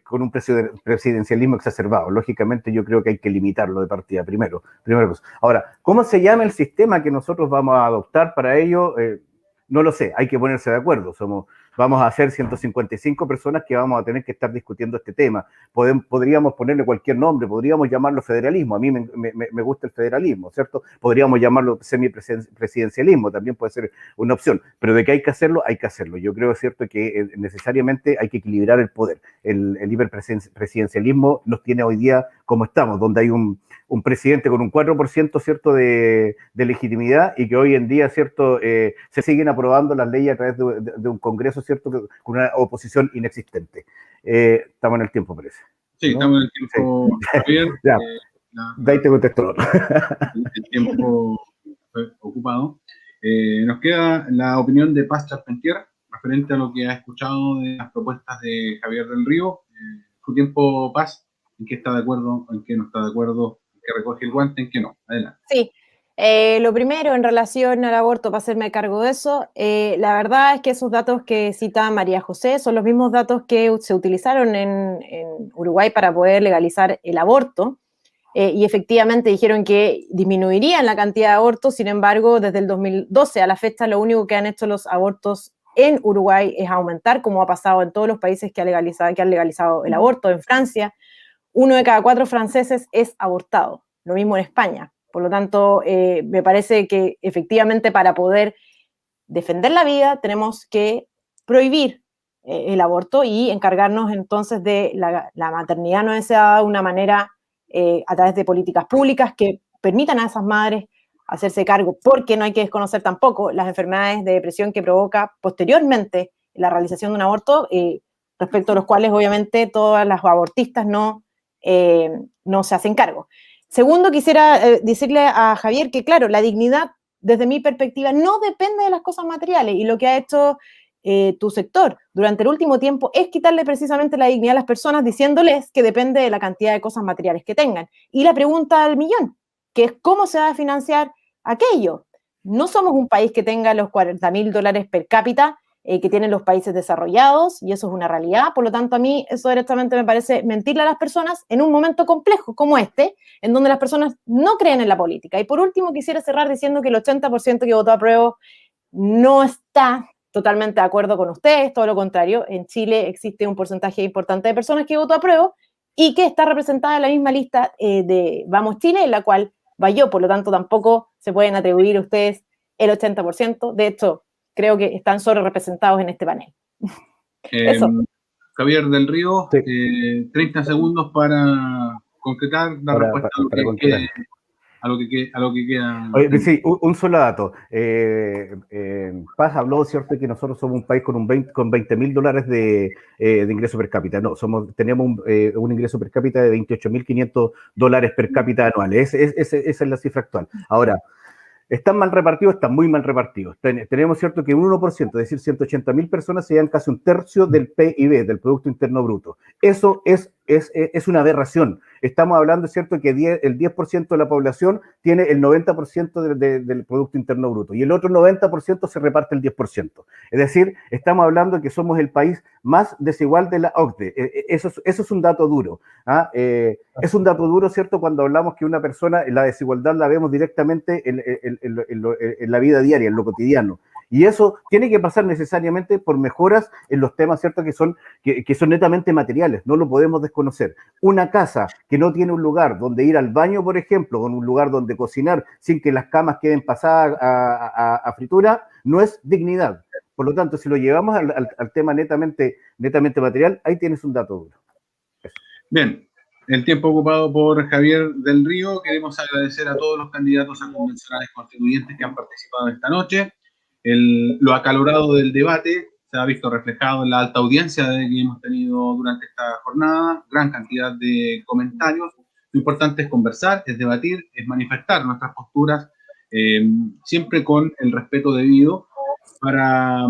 S5: con un presidencialismo exacerbado. Lógicamente, yo creo que hay que limitarlo de partida, primera cosa. Ahora, ¿cómo se llama el sistema que nosotros vamos a adoptar para ello? No lo sé, hay que ponerse de acuerdo. Vamos a ser 155 personas que vamos a tener que estar discutiendo este tema. Podríamos ponerle cualquier nombre, podríamos llamarlo federalismo. A mí me gusta el federalismo, ¿cierto? Podríamos llamarlo semipresidencialismo, también puede ser una opción. Pero de que hay que hacerlo, hay que hacerlo. Yo creo, ¿cierto?, que necesariamente hay que equilibrar el poder. El hiperpresidencialismo nos tiene hoy día como estamos, donde hay un presidente con un 4%, ¿cierto?, de legitimidad, y que hoy en día, ¿cierto?, se siguen aprobando las leyes a través de un Congreso, ¿cierto?, con una oposición inexistente. Estamos en el tiempo, parece.
S1: Sí, ¿no? Estamos en el tiempo.
S5: Sí. Bien, ya. De ahí te contesto.
S1: El tiempo ocupado. Nos queda la opinión de Paz Charpentier referente a lo que ha escuchado de las propuestas de Javier del Río. Su tiempo, Paz, ¿en qué está de acuerdo, en qué no está de acuerdo, en qué recoge el guante, en qué no? Adelante.
S2: Sí. Lo primero, en relación al aborto, para hacerme cargo de eso, la verdad es que esos datos que cita María José son los mismos datos que se utilizaron en Uruguay para poder legalizar el aborto, y efectivamente dijeron que disminuirían la cantidad de abortos. Sin embargo, desde el 2012 a la fecha, lo único que han hecho los abortos en Uruguay es aumentar, como ha pasado en todos los países que han legalizado el aborto. En Francia, 1 de cada 4 franceses es abortado, lo mismo en España. Por lo tanto, me parece que efectivamente para poder defender la vida tenemos que prohibir el aborto y encargarnos entonces de la maternidad no deseada de una manera a través de políticas públicas que permitan a esas madres hacerse cargo, porque no hay que desconocer tampoco las enfermedades de depresión que provoca posteriormente la realización de un aborto. respecto a los cuales obviamente todas las abortistas no se hacen cargo. Segundo, quisiera decirle a Javier que, claro, la dignidad, desde mi perspectiva, no depende de las cosas materiales, y lo que ha hecho tu sector durante el último tiempo es quitarle precisamente la dignidad a las personas, diciéndoles que depende de la cantidad de cosas materiales que tengan. Y la pregunta del millón, que es ¿cómo se va a financiar aquello? No somos un país que tenga los $40.000 per cápita que tienen los países desarrollados, y eso es una realidad. Por lo tanto, a mí eso directamente me parece mentirle a las personas en un momento complejo como este, en donde las personas no creen en la política. Y por último, quisiera cerrar diciendo que el 80% que votó apruebo no está totalmente de acuerdo con ustedes, todo lo contrario. En Chile existe un porcentaje importante de personas que votó apruebo y que está representada en la misma lista de Vamos Chile, en la cual va yo. Por lo tanto, tampoco se pueden atribuir a ustedes el 80%. De hecho, creo que están sobre representados en este panel. Eso.
S1: Javier del Río,
S5: Sí.
S1: 30 segundos para concretar la respuesta a lo que queda.
S5: Oye, sí, un solo dato. Paz habló, ¿cierto?, que nosotros somos un país con $20.000 de ingreso per cápita. No, tenemos un ingreso per cápita de $28.500 per cápita anuales. Esa es la cifra actual. Ahora, ¿están mal repartidos? Están muy mal repartidos. Tenemos, ¿cierto?, que un 1%, es decir, 180.000 personas se llevan casi un tercio del PIB, del Producto Interno Bruto. Eso es una aberración. Estamos hablando, ¿cierto?, que el 10% de la población tiene el 90% del Producto Interno Bruto y el otro 90% se reparte el 10%. Es decir, estamos hablando de que somos el país más desigual de la OCDE. Eso es un dato duro. Es un dato duro, ¿cierto?, cuando hablamos que una persona, la desigualdad la vemos directamente en la vida diaria, en lo cotidiano. Y eso tiene que pasar necesariamente por mejoras en los temas, ¿cierto?, que son netamente materiales, no lo podemos desconocer. Una casa que no tiene un lugar donde ir al baño, por ejemplo, con un lugar donde cocinar sin que las camas queden pasadas a fritura, no es dignidad. Por lo tanto, si lo llevamos al tema netamente material, ahí tienes un dato duro. Eso.
S1: Bien, el tiempo ocupado por Javier del Río. Queremos agradecer a todos los candidatos a convencionales constituyentes que han participado esta noche. Lo acalorado del debate se ha visto reflejado en la alta audiencia que hemos tenido durante esta jornada, gran cantidad de comentarios. Lo importante es conversar, es debatir, es manifestar nuestras posturas, siempre con el respeto debido, para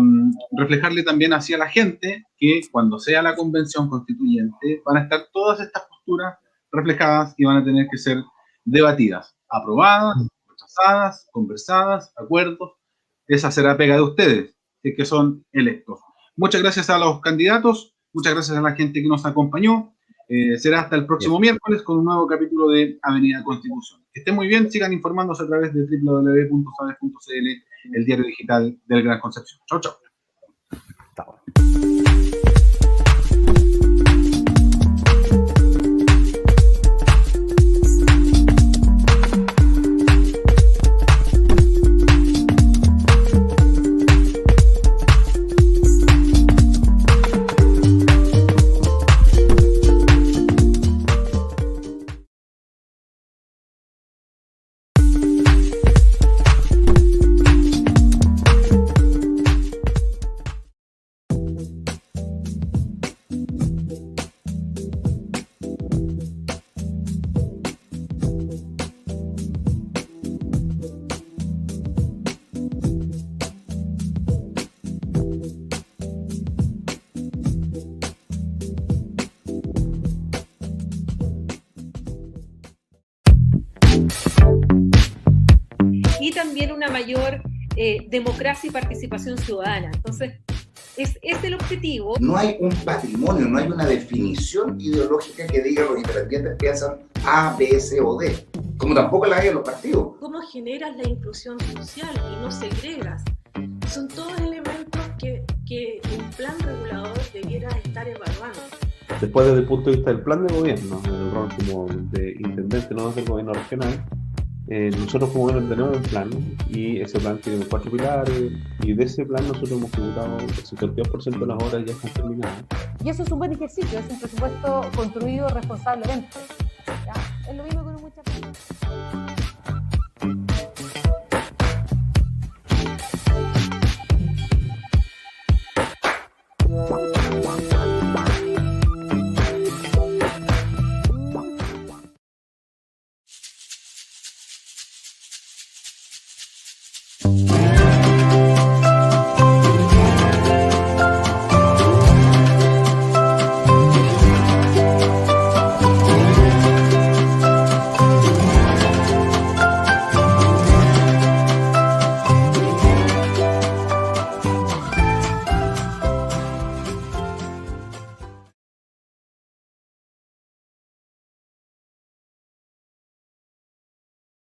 S1: reflejarle también hacia la gente que cuando sea la convención constituyente van a estar todas estas posturas reflejadas y van a tener que ser debatidas, aprobadas, rechazadas, conversadas, acuerdos. Esa será pega de ustedes, que son electos. Muchas gracias a los candidatos, muchas gracias a la gente que nos acompañó. Será hasta el próximo miércoles con un nuevo capítulo de Avenida Constitución. Que estén muy bien, sigan informándose a través de www.sabes.cl, el diario digital del Gran Concepción. Chau, chau.
S5: Chao.
S6: Y también una mayor democracia y participación ciudadana. Entonces, es el objetivo.
S7: No hay un patrimonio, no hay una definición ideológica que diga los independientes piensan A, B, C o D, como tampoco la hay en los partidos.
S6: ¿Cómo generas la inclusión social y no segregas? Son todos elementos que un plan regulador debiera estar evaluando.
S8: Después, desde el punto de vista del plan de gobierno, en el rol como de intendente, no del gobierno regional, nosotros como gobierno tenemos un plan y ese plan tiene 4 pilares y de ese plan nosotros hemos ejecutado el 52% de las obras ya están terminadas.
S2: Y eso es un buen ejercicio, es un presupuesto construido responsablemente. ¿Ya? Es lo mismo que muchas veces.